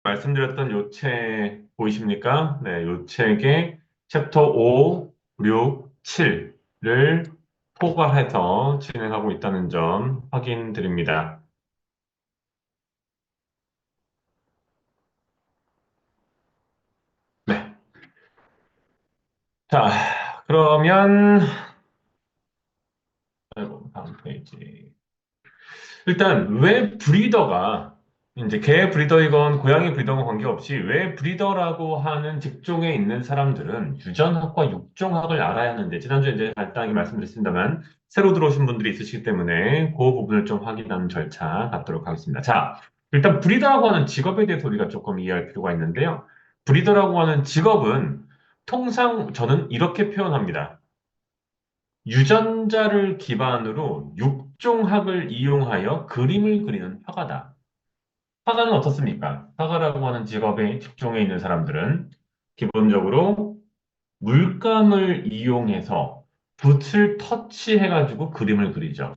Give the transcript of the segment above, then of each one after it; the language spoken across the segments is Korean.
말씀드렸던 요 책 보이십니까? 네, 요 책의 챕터 5, 6, 7를 포괄해서 진행하고 있다는 점 확인드립니다. 네. 자, 그러면, 아이고, 다음 페이지. 일단, 왜 브리더가, 이제 개 브리더이건 고양이 브리더건 관계없이 왜 브리더라고 하는 직종에 있는 사람들은 유전학과 육종학을 알아야 하는데, 지난주에 이제 간단하게 말씀드렸습니다만, 새로 들어오신 분들이 있으시기 때문에 그 부분을 좀 확인하는 절차 갖도록 하겠습니다. 자, 일단 브리더라고 하는 직업에 대해서 우리가 조금 이해할 필요가 있는데요. 브리더라고 하는 직업은 통상 저는 이렇게 표현합니다. 유전자를 기반으로 육종학을 이용하여 그림을 그리는 화가다. 화가는 어떻습니까? 화가라고 하는 직업의 직종에 있는 사람들은 기본적으로 물감을 이용해서 붓을 터치해가지고 그림을 그리죠.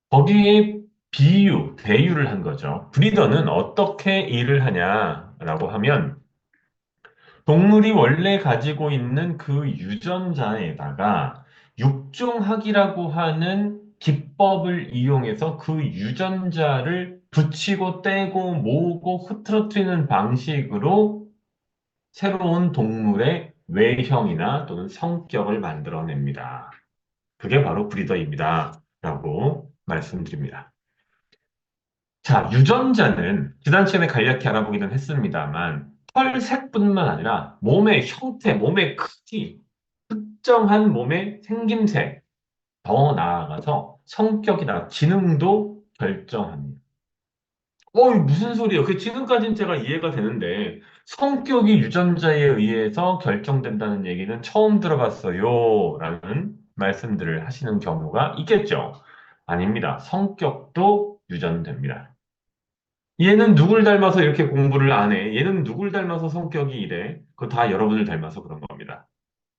거기에 비유, 대유를 한 거죠. 브리더는 어떻게 일을 하냐라고 하면 동물이 원래 가지고 있는 그 유전자에다가 육종학이라고 하는 기법을 이용해서 그 유전자를 붙이고 떼고 모으고 흐트러뜨리는 방식으로 새로운 동물의 외형이나 또는 성격을 만들어냅니다. 그게 바로 브리더입니다. 라고 말씀드립니다. 자, 유전자는 지난 시간에 간략히 알아보기는 했습니다만 털색뿐만 아니라 몸의 형태, 몸의 크기, 특정한 몸의 생김새, 더 나아가서 성격이나 지능도 결정합니다. 무슨 소리예요? 그 지금까지는 제가 이해가 되는데 성격이 유전자에 의해서 결정된다는 얘기는 처음 들어봤어요. 라는 말씀들을 하시는 경우가 있겠죠. 아닙니다. 성격도 유전됩니다. 얘는 누굴 닮아서 이렇게 공부를 안 해. 얘는 누굴 닮아서 성격이 이래. 그거 다 여러분을 닮아서 그런 겁니다.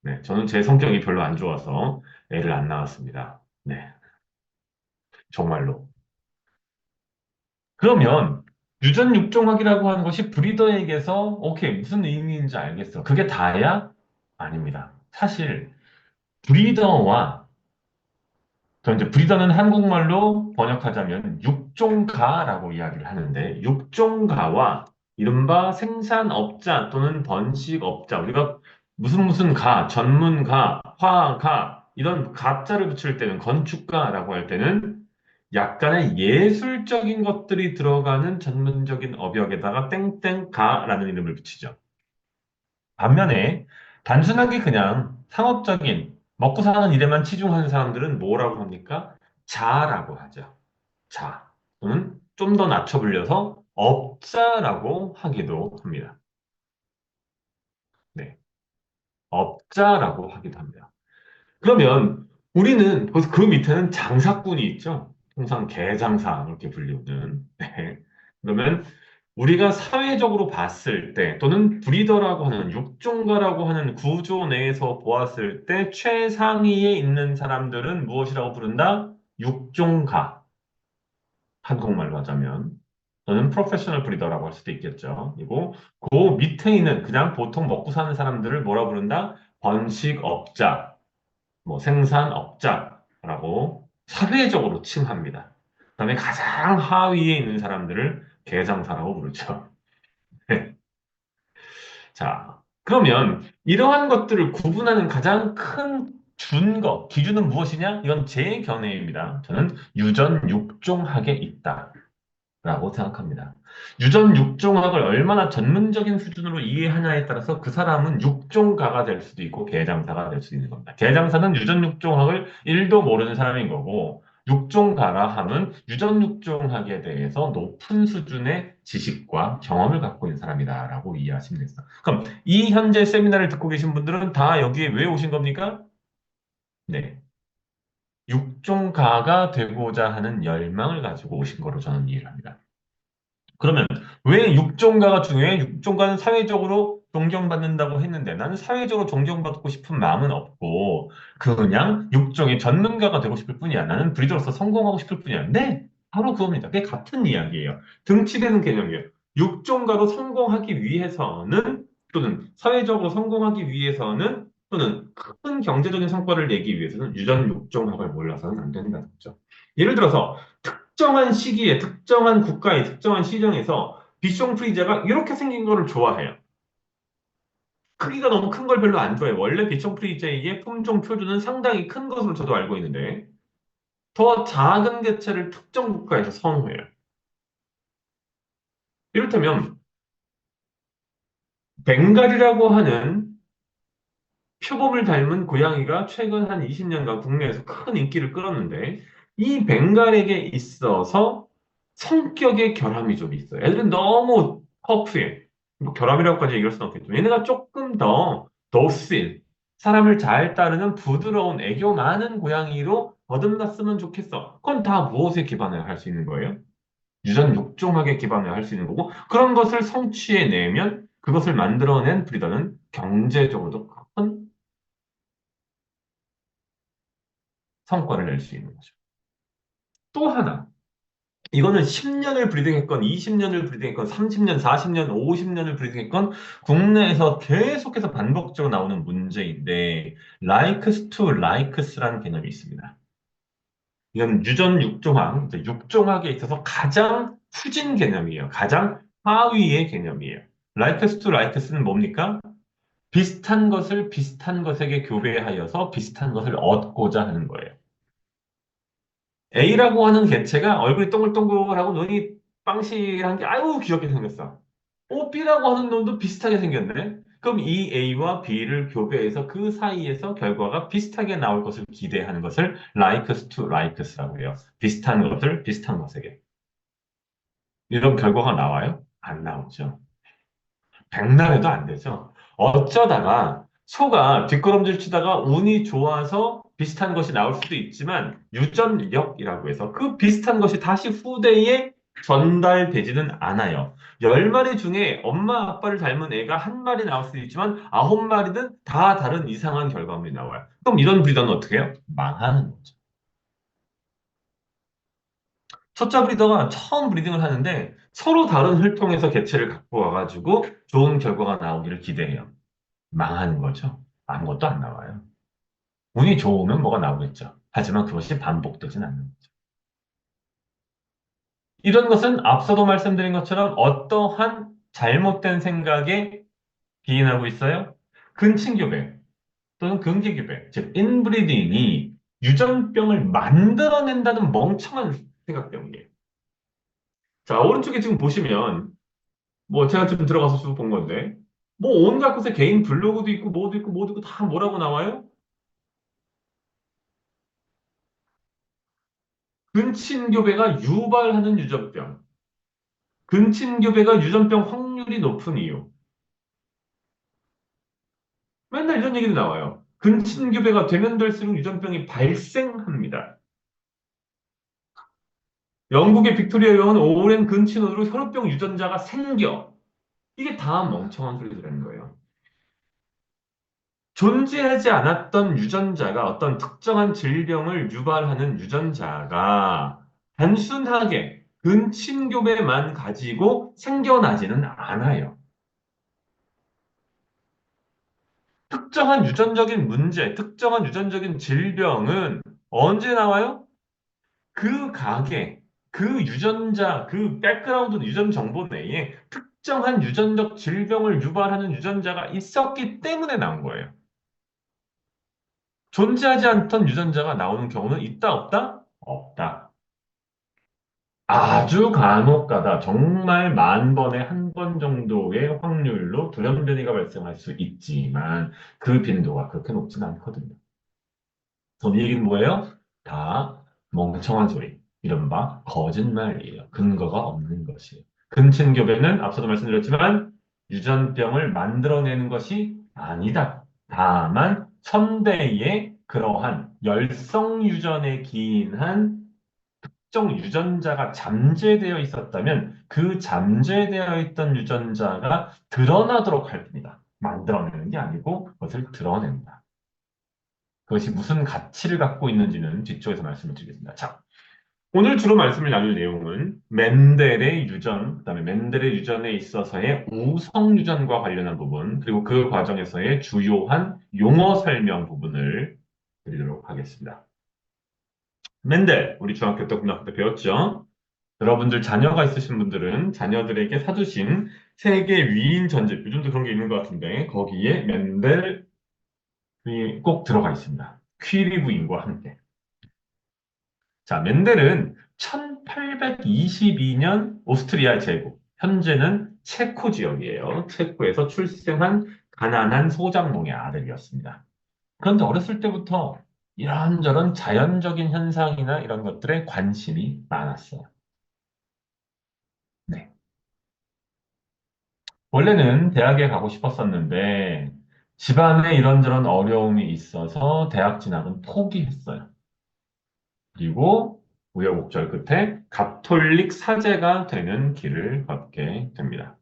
네, 저는 제 성격이 별로 안 좋아서 애를 안 낳았습니다. 네, 정말로. 그러면 유전육종학이라고 하는 것이 브리더에게서 오케이, 무슨 의미인지 알겠어. 그게 다야? 아닙니다. 사실 브리더와 저 이제 브리더는 한국말로 번역하자면 육종가라고 이야기를 하는데 육종가와 이른바 생산업자 또는 번식업자 우리가 무슨 무슨 가, 전문가, 화가 이런 가자를 붙일 때는 건축가라고 할 때는 약간의 예술적인 것들이 들어가는 전문적인 업역에다가 땡땡가라는 이름을 붙이죠. 반면에 단순하게 그냥 상업적인 먹고 사는 일에만 치중하는 사람들은 뭐라고 합니까? 자라고 하죠. 자. 또는 좀 더 낮춰 불려서 업자라고 하기도 합니다. 네. 업자라고 하기도 합니다. 그러면 우리는 그 밑에는 장사꾼이 있죠. 통상 개장사 이렇게 불리는. 네. 그러면 우리가 사회적으로 봤을 때 또는 브리더라고 하는 육종가라고 하는 구조 내에서 보았을 때 최상위에 있는 사람들은 무엇이라고 부른다? 육종가. 한국말로 하자면. 또는 프로페셔널 브리더라고 할 수도 있겠죠. 그리고 그 밑에 있는 그냥 보통 먹고 사는 사람들을 뭐라 부른다? 번식업자. 뭐 생산업자라고 사회적으로 칭합니다. 그다음에 가장 하위에 있는 사람들을 개장사라고 부르죠. 자, 그러면 이러한 것들을 구분하는 가장 큰 준거, 기준은 무엇이냐? 이건 제 견해입니다. 저는 유전 육종학에 있다. 라고 생각합니다. 유전 육종학을 얼마나 전문적인 수준으로 이해하냐에 따라서 그 사람은 육종가가 될 수도 있고 개장사가 될 수도 있는 겁니다. 개장사는 유전 육종학을 1도 모르는 사람인 거고 육종가라 함은 유전 육종학에 대해서 높은 수준의 지식과 경험을 갖고 있는 사람이다라고 이해하시면 됩니다. 그럼 이 현재 세미나를 듣고 계신 분들은 다 여기에 왜 오신 겁니까? 네. 육종가가 되고자 하는 열망을 가지고 오신 거로 저는 이해를 합니다. 그러면 왜 육종가가 중요해? 육종가는 사회적으로 존경받는다고 했는데 나는 사회적으로 존경받고 싶은 마음은 없고 그냥 육종의 전문가가 되고 싶을 뿐이야. 나는 브리더로서 성공하고 싶을 뿐이야. 네, 바로 그겁니다. 그게 같은 이야기예요. 등치되는 개념이에요. 육종가로 성공하기 위해서는 또는 사회적으로 성공하기 위해서는 또는 큰 경제적인 성과를 내기 위해서는 유전 육종학을 몰라서는 안 된다는 거죠. 예를 들어서 특정한 시기에 특정한 국가의 특정한 시정에서 비숑 프리제가 이렇게 생긴 거를 좋아해요. 크기가 너무 큰 걸 별로 안 좋아해요. 원래 비숑 프리제의 품종 표준은 상당히 큰 것으로 저도 알고 있는데 더 작은 개체를 특정 국가에서 선호해요. 이를테면 벵갈이라고 하는 표범을 닮은 고양이가 최근 한 20년간 국내에서 큰 인기를 끌었는데 이 벵갈에게 있어서 성격의 결함이 좀 있어요. 애들은 너무 터프해. 뭐 결함이라고까지 얘기할 수는 없겠지만 얘네가 조금 더 도실, 사람을 잘 따르는 부드러운 애교 많은 고양이로 거듭났으면 좋겠어. 그건 다 무엇에 기반을 할 수 있는 거예요? 유전 육종학에 기반을 할 수 있는 거고 그런 것을 성취해내면 그것을 만들어낸 브리더는 경제적으로도 큰 성과를 낼 수 있는 거죠. 또 하나, 이거는 10년을 브리딩했건 20년을 브리딩했건 30년, 40년, 50년을 브리딩했건 국내에서 계속해서 반복적으로 나오는 문제인데 likes to likes라는 개념이 있습니다. 이건 유전 육종학, 이제 육종학에 있어서 가장 후진 개념이에요. 가장 하위의 개념이에요. likes to likes는 뭡니까? 비슷한 것을 비슷한 것에게 교배하여서 비슷한 것을 얻고자 하는 거예요. A라고 하는 개체가 얼굴이 동글동글하고 눈이 빵실한 게 아유 귀엽게 생겼어. B라고 하는 놈도 비슷하게 생겼네. 그럼 이 A와 B를 교배해서 그 사이에서 결과가 비슷하게 나올 것을 기대하는 것을 likes to likes라고 해요. 비슷한 것을 비슷한 것에게. 이런 결과가 나와요? 안 나오죠. 백날에도 안 되죠. 어쩌다가 소가 뒷걸음질 치다가 운이 좋아서 비슷한 것이 나올 수도 있지만 유전력이라고 해서 그 비슷한 것이 다시 후대에 전달되지는 않아요. 10마리 중에 엄마 아빠를 닮은 애가 한 마리 나올 수도 있지만 9마리는 다 다른 이상한 결과물이 나와요. 그럼 이런 브리더는 어떻게 해요? 망하는 거죠. 첫째 브리더가 처음 브리딩을 하는데 서로 다른 혈통에서 개체를 갖고 와가지고 좋은 결과가 나오기를 기대해요. 망하는 거죠. 아무것도 안 나와요. 운이 좋으면 뭐가 나오겠죠. 하지만 그것이 반복되진 않는 거죠. 이런 것은 앞서도 말씀드린 것처럼 어떠한 잘못된 생각에 기인하고 있어요? 근친교배 또는 긍지교배, 즉 인브리딩이 유전병을 만들어낸다는 멍청한 생각 때문이에요. 자, 오른쪽에 지금 보시면 뭐 제가 좀 들어가서 쭉 본 건데 뭐 온갖 곳에 개인 블로그도 있고 뭐도 있고 뭐도 있고 다 뭐라고 나와요? 근친교배가 유발하는 유전병. 근친교배가 유전병 확률이 높은 이유. 맨날 이런 얘기도 나와요. 근친교배가 되면 될수록 유전병이 발생합니다. 영국의 빅토리아 여왕은 오랜 근친혼으로 혈우병 유전자가 생겨. 이게 다 멍청한 소리들라는 거예요. 존재하지 않았던 유전자가 어떤 특정한 질병을 유발하는 유전자가 단순하게 근친교배만 가지고 생겨나지는 않아요. 특정한 유전적인 문제, 특정한 유전적인 질병은 언제 나와요? 그 가게, 그 유전자, 그 백그라운드 유전 정보 내에 특정한 유전적 질병을 유발하는 유전자가 있었기 때문에 나온 거예요. 존재하지 않던 유전자가 나오는 경우는 있다, 없다? 없다. 아주 간혹 가다 정말 만 번에 한 번 정도의 확률로 돌연변이가 발생할 수 있지만 그 빈도가 그렇게 높진 않거든요. 그럼 이 얘기는 뭐예요? 다 멍청한 소리. 이른바 거짓말이에요. 근거가 없는 것이에요. 근친교배는 앞서도 말씀드렸지만 유전병을 만들어내는 것이 아니다. 다만 선대의 그러한 열성 유전에 기인한 특정 유전자가 잠재되어 있었다면 그 잠재되어 있던 유전자가 드러나도록 할 뿐이다. 만들어내는 게 아니고 그것을 드러낸다. 그것이 무슨 가치를 갖고 있는지는 뒤쪽에서 말씀을 드리겠습니다. 자, 오늘 주로 말씀을 나눌 내용은 멘델의 유전, 그다음에 멘델의 유전에 있어서의 우성 유전과 관련한 부분, 그리고 그 과정에서의 주요한 용어 설명 부분을 드리도록 하겠습니다. 멘델, 우리 중학교 때, 고등학교 때 배웠죠? 여러분들 자녀가 있으신 분들은 자녀들에게 사두신 세계 위인 전집, 요즘도 그런 게 있는 것 같은데, 거기에 멘델이 꼭 들어가 있습니다. 퀴리 부인과 함께. 자, 멘델은 1822년 오스트리아 제국, 현재는 체코 지역이에요. 체코에서 출생한 가난한 소장농의 아들이었습니다. 그런데 어렸을 때부터 이런저런 자연적인 현상이나 이런 것들에 관심이 많았어요. 네. 원래는 대학에 가고 싶었었는데 집안에 이런저런 어려움이 있어서 대학 진학은 포기했어요. 그리고 우여곡절 끝에 가톨릭 사제가 되는 길을 걷게 됩니다.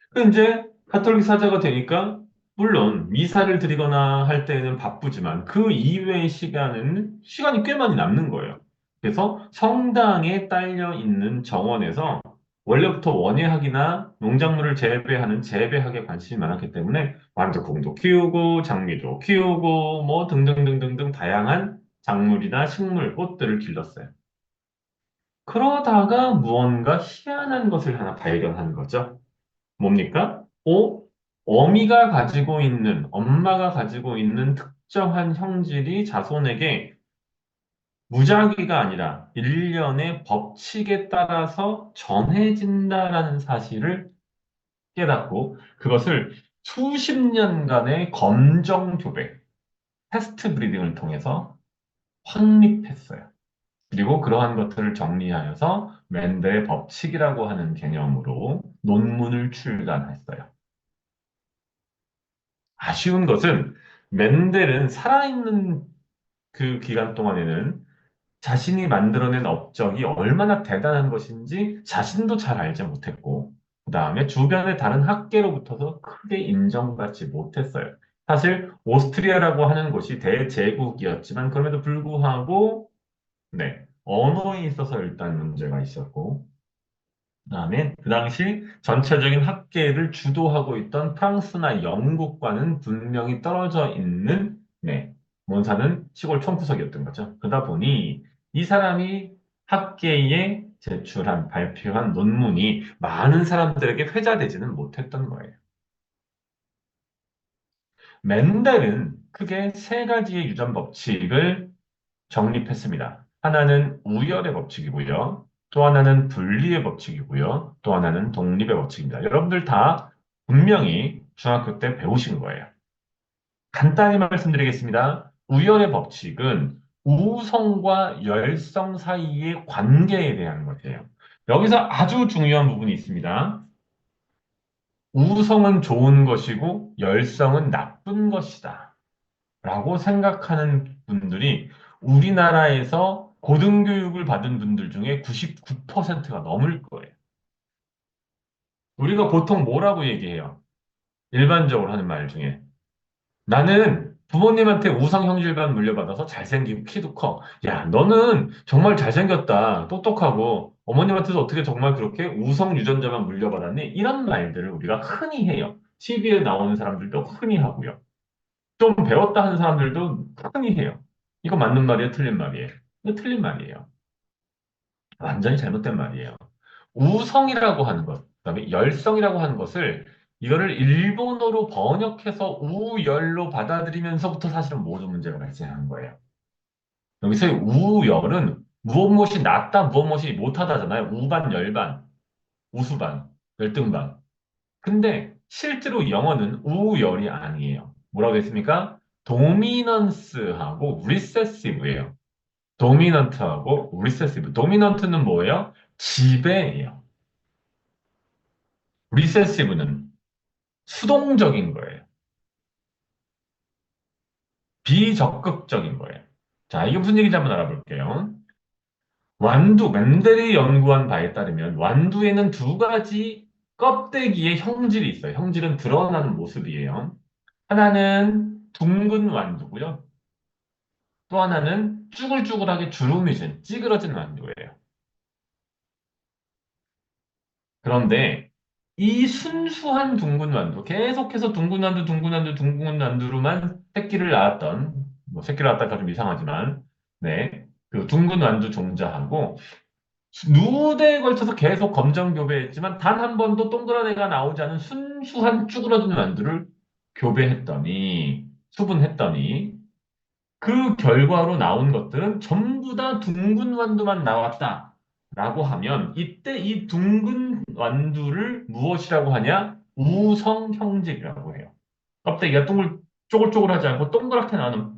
그 이제 가톨릭 사제가 되니까 물론 미사를 드리거나 할 때는 바쁘지만 그 이외의 시간은 시간이 꽤 많이 남는 거예요. 그래서 성당에 딸려 있는 정원에서 원래부터 원예학이나 농작물을 재배하는 재배학에 관심이 많았기 때문에 완두콩도 키우고 장미도 키우고 뭐 등등등등등 다양한 작물이나 식물, 꽃들을 길렀어요. 그러다가 무언가 희한한 것을 하나 발견한 거죠. 뭡니까? 어미가 가지고 있는, 엄마가 가지고 있는 특정한 형질이 자손에게 무작위가 아니라 일련의 법칙에 따라서 전해진다라는 사실을 깨닫고 그것을 수십 년간의 검정 교배, 테스트 브리딩을 통해서 확립했어요. 그리고 그러한 것들을 정리하여서 맨델의 법칙이라고 하는 개념으로 논문을 출간했어요. 아쉬운 것은 맨델은 살아있는 그 기간 동안에는 자신이 만들어낸 업적이 얼마나 대단한 것인지 자신도 잘 알지 못했고, 그 다음에 주변의 다른 학계로부터도 크게 인정받지 못했어요. 사실 오스트리아라고 하는 곳이 대제국이었지만 그럼에도 불구하고 네, 언어에 있어서 일단 문제가 있었고, 그다음에 그 당시 전체적인 학계를 주도하고 있던 프랑스나 영국과는 분명히 떨어져 있는 네, 몬사는 시골 총구석이었던 거죠. 그러다 보니 이 사람이 학계에 제출한 발표한 논문이 많은 사람들에게 회자되지는 못했던 거예요. 멘델은 크게 세 가지의 유전 법칙을 정립했습니다. 하나는 우열의 법칙이고요. 또 하나는 분리의 법칙이고요. 또 하나는 독립의 법칙입니다. 여러분들 다 분명히 중학교 때 배우신 거예요. 간단히 말씀드리겠습니다. 우열의 법칙은 우성과 열성 사이의 관계에 대한 것이에요. 여기서 아주 중요한 부분이 있습니다. 우성은 좋은 것이고 열성은 나쁜 것이다. 라고 생각하는 분들이 우리나라에서 고등교육을 받은 분들 중에 99%가 넘을 거예요. 우리가 보통 뭐라고 얘기해요? 일반적으로 하는 말 중에. 나는 부모님한테 우상형질만 물려받아서 잘생기고 키도 커. 야, 너는 정말 잘생겼다. 똑똑하고 어머님한테도 어떻게 정말 그렇게 우성 유전자만 물려받았니? 이런 말들을 우리가 흔히 해요. TV에 나오는 사람들도 흔히 하고요. 좀 배웠다 하는 사람들도 흔히 해요. 이거 맞는 말이에요? 틀린 말이에요? 이거 틀린 말이에요. 완전히 잘못된 말이에요. 우성이라고 하는 것, 그다음에 열성이라고 하는 것을 이거를 일본어로 번역해서 우열로 받아들이면서부터 사실은 모든 문제가 발생한 거예요. 여기서의 우열은 무엇 무엇이 낫다, 무엇 무엇이 못하다잖아요. 우반, 열반, 우수반, 열등반. 근데 실제로 영어는 우열이 아니에요. 뭐라고 했습니까? 도미넌스하고 리세시브예요. 도미넌트하고 리세시브. 도미넌트는 뭐예요? 지배예요. 리세시브는 수동적인 거예요. 비적극적인 거예요. 자, 이게 무슨 얘기인지 한번 알아볼게요. 맨델이 연구한 바에 따르면 완두에는 두 가지 껍데기의 형질이 있어요. 형질은 드러나는 모습이에요. 하나는 둥근 완두고요. 또 하나는 쭈글쭈글하게 주름이 진, 찌그러진 만두예요. 그런데 이 순수한 둥근 만두, 계속해서 둥근 만두, 둥근 만두, 둥근 만두로만 새끼를 낳았던, 뭐 새끼를 낳았다가 좀 이상하지만, 네. 그 둥근 만두 종자하고, 누대에 걸쳐서 계속 검정 교배했지만, 단 한 번도 동그란 애가 나오지 않은 순수한 쭈그러든 만두를 교배했더니, 수분했더니, 그 결과로 나온 것들은 전부 다 둥근 완두만 나왔다. 라고 하면 이때 이 둥근 완두를 무엇이라고 하냐? 우성 형질이라고 해요. 껍데기가 쪼글쪼글하지 않고 동그랗게 나오는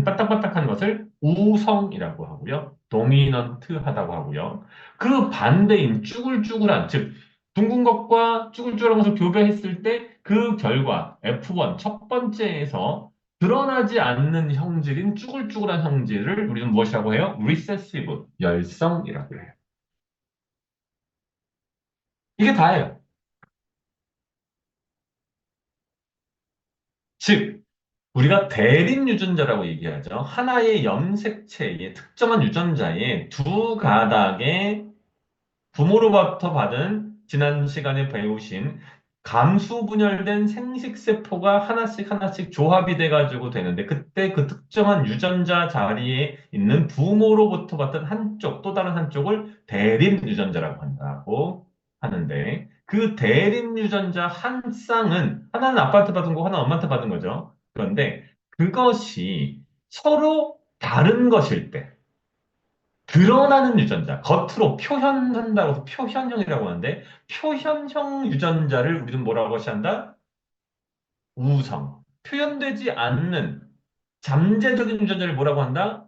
반딱반딱한 것을 우성이라고 하고요. 도미넌트하다고 하고요. 그 반대인 쭈글쭈글한, 즉 둥근 것과 쭈글쭈글한 것을 교배했을 때 그 결과 F1 첫 번째에서 드러나지 않는 형질인 쭈글쭈글한 형질을 우리는 무엇이라고 해요? recessive, 열성이라고 해요. 이게 다예요. 즉, 우리가 대립 유전자라고 얘기하죠. 하나의 염색체의 특정한 유전자의 두 가닥의 부모로부터 받은 지난 시간에 배우신 감수 분열된 생식세포가 하나씩 하나씩 조합이 돼가지고 되는데 그때 그 특정한 유전자 자리에 있는 부모로부터 받은 한쪽 또 다른 한쪽을 대립 유전자라고 한다고 하는데 그 대립 유전자 한 쌍은 하나는 아빠한테 받은 거고 하나는 엄마한테 받은 거죠. 그런데 그것이 서로 다른 것일 때 드러나는 유전자, 겉으로 표현한다고 해서 표현형이라고 하는데, 표현형 유전자를 우리는 뭐라고 한다? 우성. 표현되지 않는 잠재적인 유전자를 뭐라고 한다?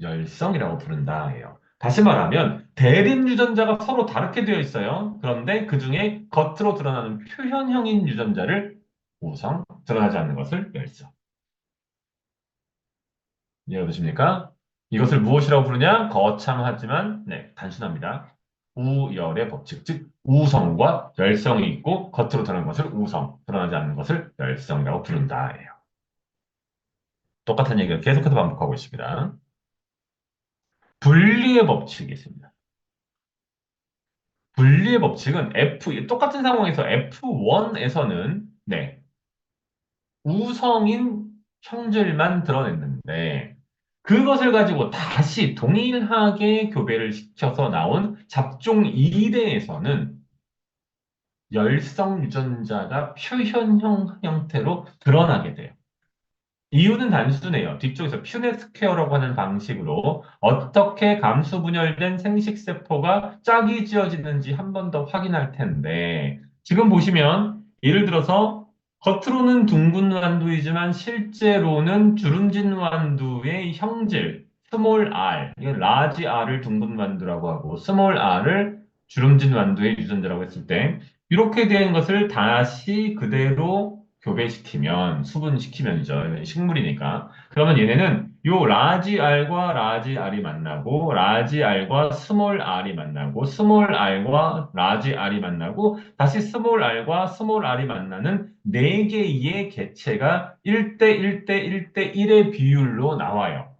열성이라고 부른다 해요. 다시 말하면 대립 유전자가 서로 다르게 되어 있어요. 그런데 그 중에 겉으로 드러나는 표현형인 유전자를 우성, 드러나지 않는 것을 열성. 이해가 되십니까? 이것을 무엇이라고 부르냐? 거창하지만 네, 단순합니다. 우열의 법칙, 즉 우성과 열성이 있고 겉으로 드러나는 것을 우성, 드러나지 않는 것을 열성이라고 부른다예요. 똑같은 얘기를 계속해서 반복하고 있습니다. 분리의 법칙이 있습니다. 분리의 법칙은 똑같은 상황에서 F1에서는 네, 우성인 형질만 드러냈는데 그것을 가지고 다시 동일하게 교배를 시켜서 나온 잡종 2대에서는 열성 유전자가 표현형 형태로 드러나게 돼요. 이유는 단순해요. 뒤쪽에서 퓨넷 스퀘어라고 하는 방식으로 어떻게 감수 분열된 생식세포가 짝이 지어지는지 한 번 더 확인할 텐데, 지금 보시면 예를 들어서 겉으로는 둥근 완두이지만 실제로는 주름진 완두의 형질, 스몰 r, 이게 라지 r을 둥근 완두라고 하고, 스몰 r을 주름진 완두의 유전자라고 했을 때, 이렇게 된 것을 다시 그대로 교배시키면, 수분시키면이죠. 식물이니까. 그러면 얘네는 요 라지 R과 라지 R이 만나고, 라지 R과 스몰 R이 만나고, 스몰 R과 라지 R이 만나고, 다시 스몰 R과 스몰 R이 만나는 네개의 개체가 1대 1대 1대 1의 비율로 나와요.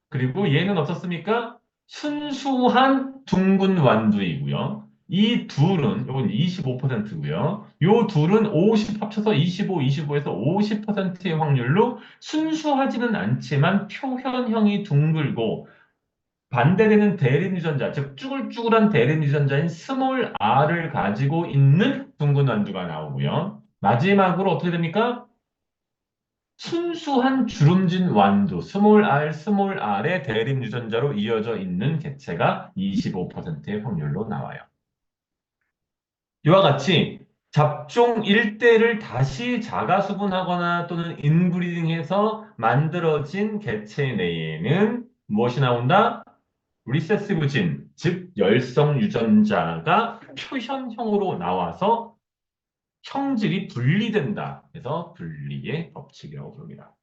그리고 얘는 어떻습니까? 순수한 둥근 완두이고요. 이 둘은, 이건 25%고요. 요 둘은 50 합쳐서 25, 25에서 50%의 확률로 순수하지는 않지만 표현형이 둥글고 반대되는 대립 유전자, 즉 쭈글쭈글한 대립 유전자인 스몰 r을 가지고 있는 둥근 완두가 나오고요. 마지막으로 어떻게 됩니까? 순수한 주름진 완두, 스몰 r의 대립 유전자로 이어져 있는 개체가 25%의 확률로 나와요. 이와 같이 잡종 일대를 다시 자가수분하거나 또는 인브리딩해서 만들어진 개체 내에는 무엇이 나온다? 리세시브 진, 즉 열성 유전자가 표현형으로 나와서 형질이 분리된다. 그래서 분리의 법칙이라고 부릅니다.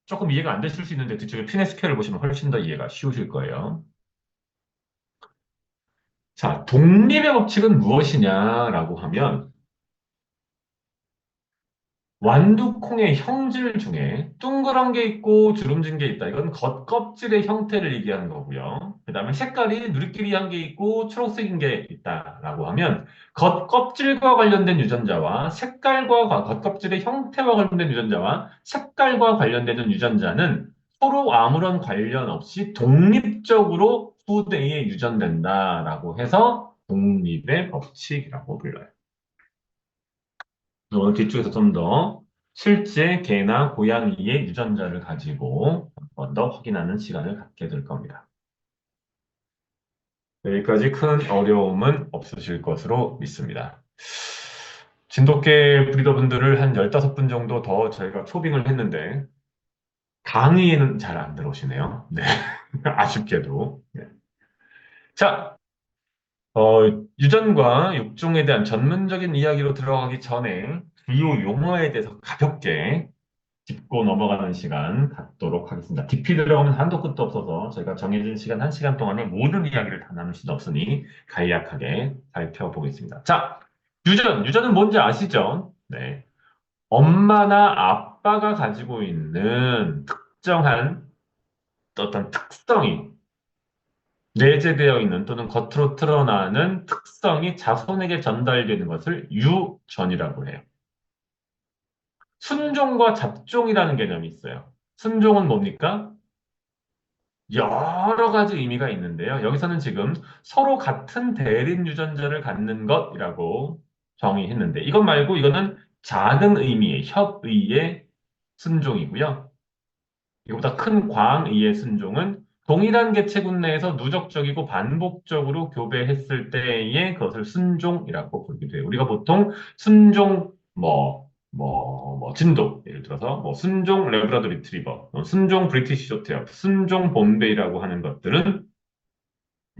조금 이해가 안 되실 수 있는데 뒤쪽에 피네스케를 보시면 훨씬 더 이해가 쉬우실 거예요. 자, 독립의 법칙은 무엇이냐라고 하면 완두콩의 형질 중에 둥그런 게 있고 주름진 게 있다. 이건 겉껍질의 형태를 얘기하는 거고요. 그 다음에 색깔이 누리끼리한 게 있고 초록색인 게 있다라고 하면 겉껍질과 관련된 유전자와 겉껍질의 형태와 관련된 유전자와 색깔과 관련되는 유전자는 서로 아무런 관련 없이 독립적으로 후대에 유전된다라고 해서 독립의 법칙이라고 불러요. 오늘 뒤쪽에서 좀 더 실제 개나 고양이의 유전자를 가지고 한 번 더 확인하는 시간을 갖게 될 겁니다. 여기까지 큰 어려움은 없으실 것으로 믿습니다. 진돗개 브리더분들을 한 15분 정도 더 저희가 초빙을 했는데 강의에는 잘 안 들어오시네요. 네. 아쉽게도. 네. 자, 어, 유전과 육종에 대한 전문적인 이야기로 들어가기 전에 주요 용어에 대해서 가볍게 짚고 넘어가는 시간 갖도록 하겠습니다. 깊이 들어가면 한도 끝도 없어서 저희가 정해진 시간 1시간 동안에 모든 이야기를 다 나눌 수는 없으니 간략하게 살펴보겠습니다. 자, 유전은 뭔지 아시죠? 네. 엄마나 아빠가 가지고 있는 특정한 어떤 특성이 내재되어 있는 또는 겉으로 드러나는 특성이 자손에게 전달되는 것을 유전이라고 해요. 순종과 잡종이라는 개념이 있어요. 순종은 뭡니까? 여러 가지 의미가 있는데요. 여기서는 지금 서로 같은 대립 유전자를 갖는 것이라고 정의했는데 이것 말고 이거는 작은 의미의 협의의 순종이고요. 이거보다 큰 광의의 순종은 동일한 개체군 내에서 누적적이고 반복적으로 교배했을 때의 그것을 순종이라고 부르기도 해요. 우리가 보통 순종 진도 예를 들어서 뭐 순종 레브라도 리트리버, 순종 브리티시 쇼테어, 순종 봄베이라고 하는 것들은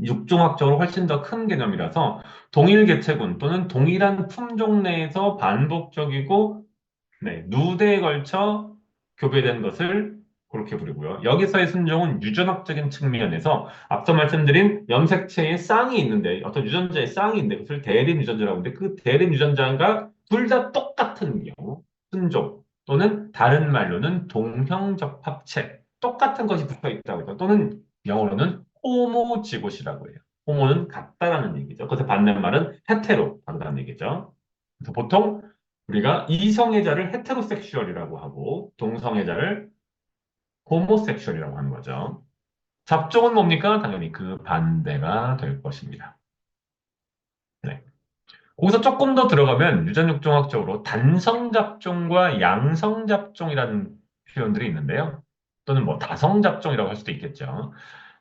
육종학적으로 훨씬 더 큰 개념이라서 동일 개체군 또는 동일한 품종 내에서 반복적이고 누대에 걸쳐 교배된 것을 그렇게 부르고요. 여기서의 순종은 유전학적인 측면에서 앞서 말씀드린 염색체의 쌍이 있는데 어떤 유전자의 쌍이 있는데 그것을 대립 유전자라고 하는데 그 대립 유전자가 둘 다 똑같은 경우 순종 또는 다른 말로는 동형적합체 똑같은 것이 붙어 있다고 해서 또는 영어로는 호모지고시라고 해요. 호모는 같다라는 얘기죠. 그래서 반대말은 헤테로 다르다는 얘기죠. 그래서 보통 우리가 이성애자를 헤테로섹슈얼이라고 하고 동성애자를 호모섹슈얼이라고 하는 거죠. 잡종은 뭡니까? 당연히 그 반대가 될 것입니다. 네. 거기서 조금 더 들어가면 유전육종학적으로 단성잡종과 양성잡종이라는 표현들이 있는데요. 또는 뭐 다성잡종이라고 할 수도 있겠죠.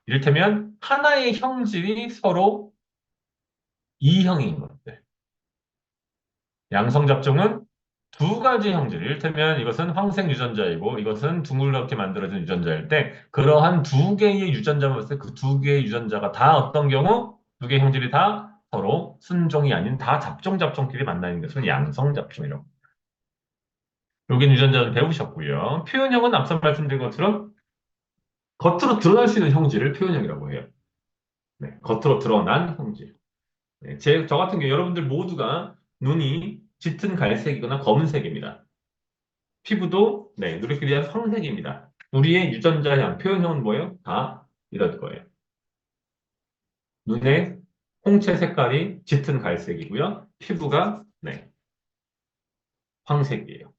이를테면 하나의 형질이 서로 이형인 것들. 양성잡종은 두 가지 형질, 이를테면 이것은 황색 유전자이고 이것은 둥글렇게 만들어진 유전자일 때 그러한 두 개의 유전자만 봤을 때 그 두 개의 유전자가 다 어떤 경우 두 개의 형질이 다 서로 순종이 아닌 다 잡종끼리 만나는 것을 양성잡종이라고. 여긴 유전자는 배우셨고요. 표현형은 앞서 말씀드린 것처럼 겉으로 드러날 수 있는 형질을 표현형이라고 해요. 네, 겉으로 드러난 형질. 네, 저 같은 경우 여러분들 모두가 눈이 짙은 갈색이거나 검은색입니다. 피부도 누리끼리한 황색입니다. 우리의 유전자형, 표현형은 뭐예요? 다 이럴 거예요. 눈의 홍채 색깔이 짙은 갈색이고요. 피부가 황색이에요.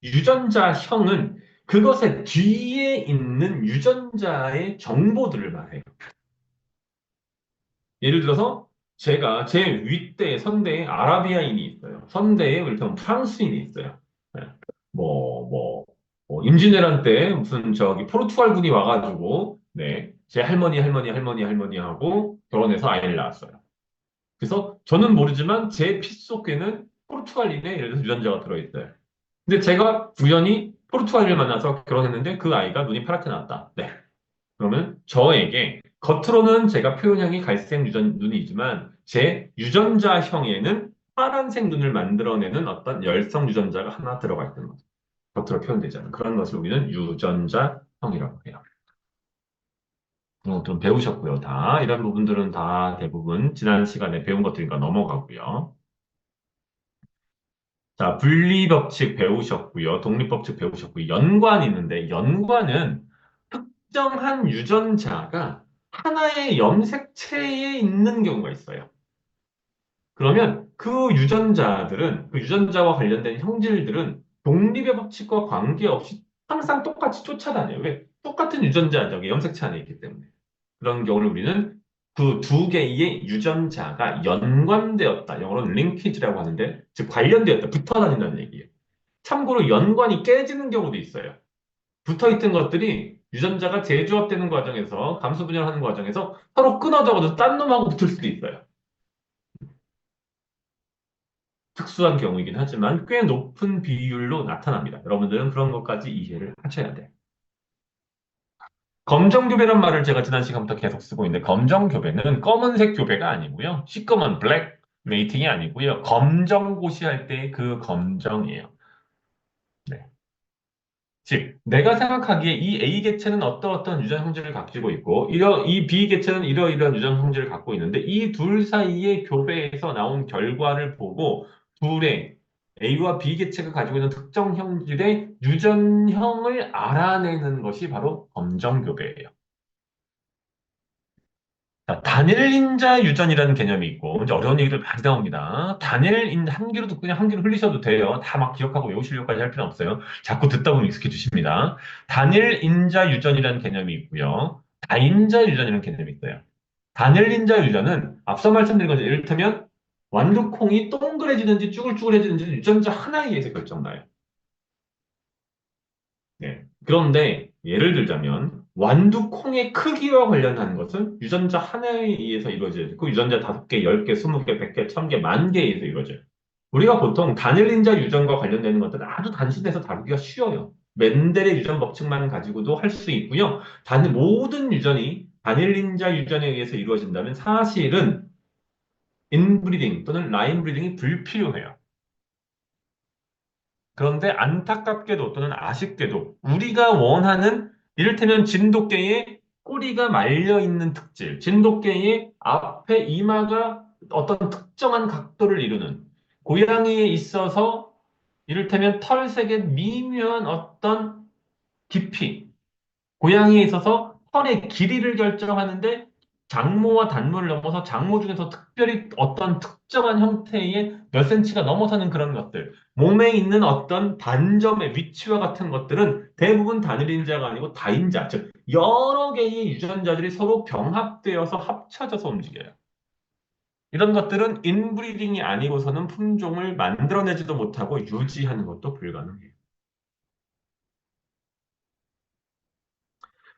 유전자형은 그것의 뒤에 있는 유전자의 정보들을 말해요. 예를 들어서 제가 제 윗대에 선대에 아라비아인이 있어요. 선대에 그렇다면 프랑스인이 있어요. 네. 뭐, 뭐, 임진왜란 때 무슨 저기 포르투갈 군이 와가지고 제 할머니 하고 결혼해서 아이를 낳았어요. 그래서 저는 모르지만 제 피 속에는 포르투갈인의 예를 들어서 유전자가 들어있어요. 근데 제가 우연히 포르투갈인을 만나서 결혼했는데 그 아이가 눈이 파랗게 나왔다. 네. 그러면 저에게 겉으로는 제가 표현형이 갈색 눈이지만 제 유전자형에는 파란색 눈을 만들어내는 어떤 열성 유전자가 하나 들어가 있는 거죠. 겉으로 표현되지 않은 그런 것을 우리는 유전자형이라고 해요. 좀 배우셨고요. 다 이런 부분들은 다 대부분 지난 시간에 배운 것들이니까 넘어가고요. 자, 분리법칙 배우셨고요. 독립법칙 배우셨고요. 연관이 있는데, 연관은 특정한 유전자가 하나의 염색체에 있는 경우가 있어요. 그러면 그 유전자들은, 그 유전자와 관련된 형질들은 독립의 법칙과 관계없이 항상 똑같이 쫓아다녀요. 왜? 똑같은 유전자적인 염색체 안에 있기 때문에. 그런 경우를 우리는 그 두 개의 유전자가 연관되었다. 영어로는 링키지라고 하는데, 즉 관련되었다. 붙어 다닌다는 얘기예요. 참고로 연관이 깨지는 경우도 있어요. 붙어 있던 것들이 유전자가 재조합되는 과정에서, 감수 분열하는 과정에서 서로 끊어져가지고 딴 놈하고 붙을 수도 있어요. 특수한 경우이긴 하지만 꽤 높은 비율로 나타납니다. 여러분들은 그런 것까지 이해를 하셔야 돼요. 검정교배란 말을 제가 지난 시간부터 계속 쓰고 있는데, 검정교배는 검은색 교배가 아니고요. 시꺼먼 블랙 메이팅이 아니고요. 검정고시 할 때 그 검정이에요. 네. 즉, 내가 생각하기에 이 A 개체는 어떠어떤 유전 성질을 가지고 있고, 이 B 개체는 이러이러한 유전 성질을 갖고 있는데, 이 둘 사이의 교배에서 나온 결과를 보고, 둘의 A와 B 개체가 가지고 있는 특정 형질의 유전형을 알아내는 것이 바로 검정교배예요. 자, 단일인자 유전이라는 개념이 있고, 이제 어려운 얘기들 많이 나옵니다. 한 귀로 듣고 그냥 한 귀로 흘리셔도 돼요. 다 막 기억하고 외우시려고까지 할 필요는 없어요. 자꾸 듣다 보면 익숙해지십니다. 단일인자 유전이라는 개념이 있고요. 다인자 유전이라는 개념이 있어요. 단일인자 유전은 앞서 말씀드린 것처럼 이를테면 완두콩이 동그래지는지 쭈글쭈글해지는지 유전자 하나에 의해서 결정나요. 네. 그런데 예를 들자면 완두콩의 크기와 관련한 것은 유전자 하나에 의해서 이루어져요. 그 유전자 5개, 10개, 20개, 100개, 1000개, 만 개에 의해서 이루어져요. 우리가 보통 단일인자 유전과 관련되는 것들은 아주 단순해서 다루기가 쉬워요. 멘델의 유전 법칙만 가지고도 할 수 있고요. 모든 유전이 단일인자 유전에 의해서 이루어진다면 사실은 인브리딩 또는 라인 브리딩이 불필요해요. 그런데 안타깝게도 또는 아쉽게도 우리가 원하는 이를테면 진돗개의 꼬리가 말려 있는 특질, 진돗개의 앞에 이마가 어떤 특정한 각도를 이루는 고양이에 있어서 이를테면 털색의 미묘한 어떤 깊이, 고양이에 있어서 털의 길이를 결정하는데 장모와 단모를 넘어서 장모 중에서 특별히 어떤 특정한 형태의 몇 센치가 넘어서는 그런 것들, 몸에 있는 어떤 반점의 위치와 같은 것들은 대부분 단일인자가 아니고 다인자, 즉 여러 개의 유전자들이 서로 병합되어서 합쳐져서 움직여요. 이런 것들은 인브리딩이 아니고서는 품종을 만들어내지도 못하고 유지하는 것도 불가능해요.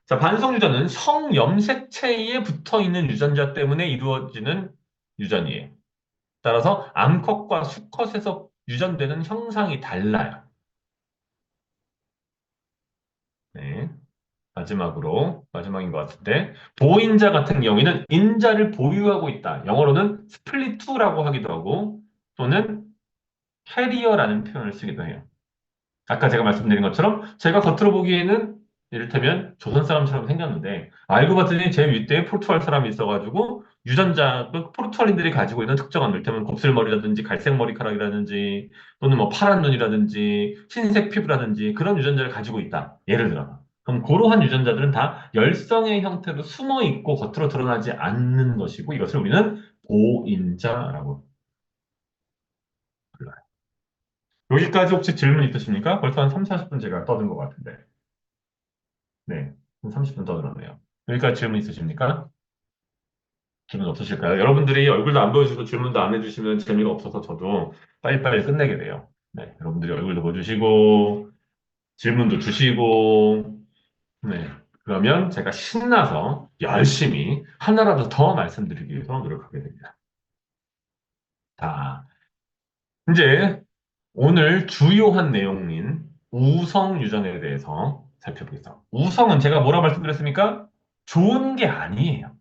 자, 반성유전은 성염색체에 붙어 있는 유전자 때문에 이루어지는 유전이에요. 따라서 암컷과 수컷에서 유전되는 형상이 달라요. 네. 마지막인 것 같은데, 보인자 같은 경우에는 인자를 보유하고 있다. 영어로는 스플릿2라고 하기도 하고, 또는 캐리어라는 표현을 쓰기도 해요. 아까 제가 말씀드린 것처럼 제가 겉으로 보기에는 이를테면 조선 사람처럼 생겼는데 알고 봤더니 제 윗대에 포르투갈 사람이 있어가지고 유전자, 그 포르투갈인들이 가지고 있는 특정한 이를테면 곱슬머리라든지 갈색 머리카락이라든지 또는 뭐 파란 눈이라든지 흰색 피부라든지 그런 유전자를 가지고 있다. 예를 들어. 그럼 그러한 유전자들은 다 열성의 형태로 숨어 있고 겉으로 드러나지 않는 것이고 이것을 우리는 보인자라고 불러요. 여기까지 혹시 질문 있으십니까? 벌써 한 3, 40분 제가 떠든 것 같은데. 네. 한 30분 떠들었네요. 여기까지 질문 있으십니까? 질문 없으실까요? 여러분들이 얼굴도 안 보여주고 질문도 안 해주시면 재미가 없어서 저도 빨리빨리 끝내게 돼요. 네. 여러분들이 얼굴도 보여주시고, 질문도 주시고, 네. 그러면 제가 신나서 열심히 하나라도 더 말씀드리기 위해서 노력하게 됩니다. 자, 이제 오늘 주요한 내용인 우성 유전에 대해서 살펴보겠습니다. 우성은 제가 뭐라 말씀드렸습니까? 좋은 게 아니에요.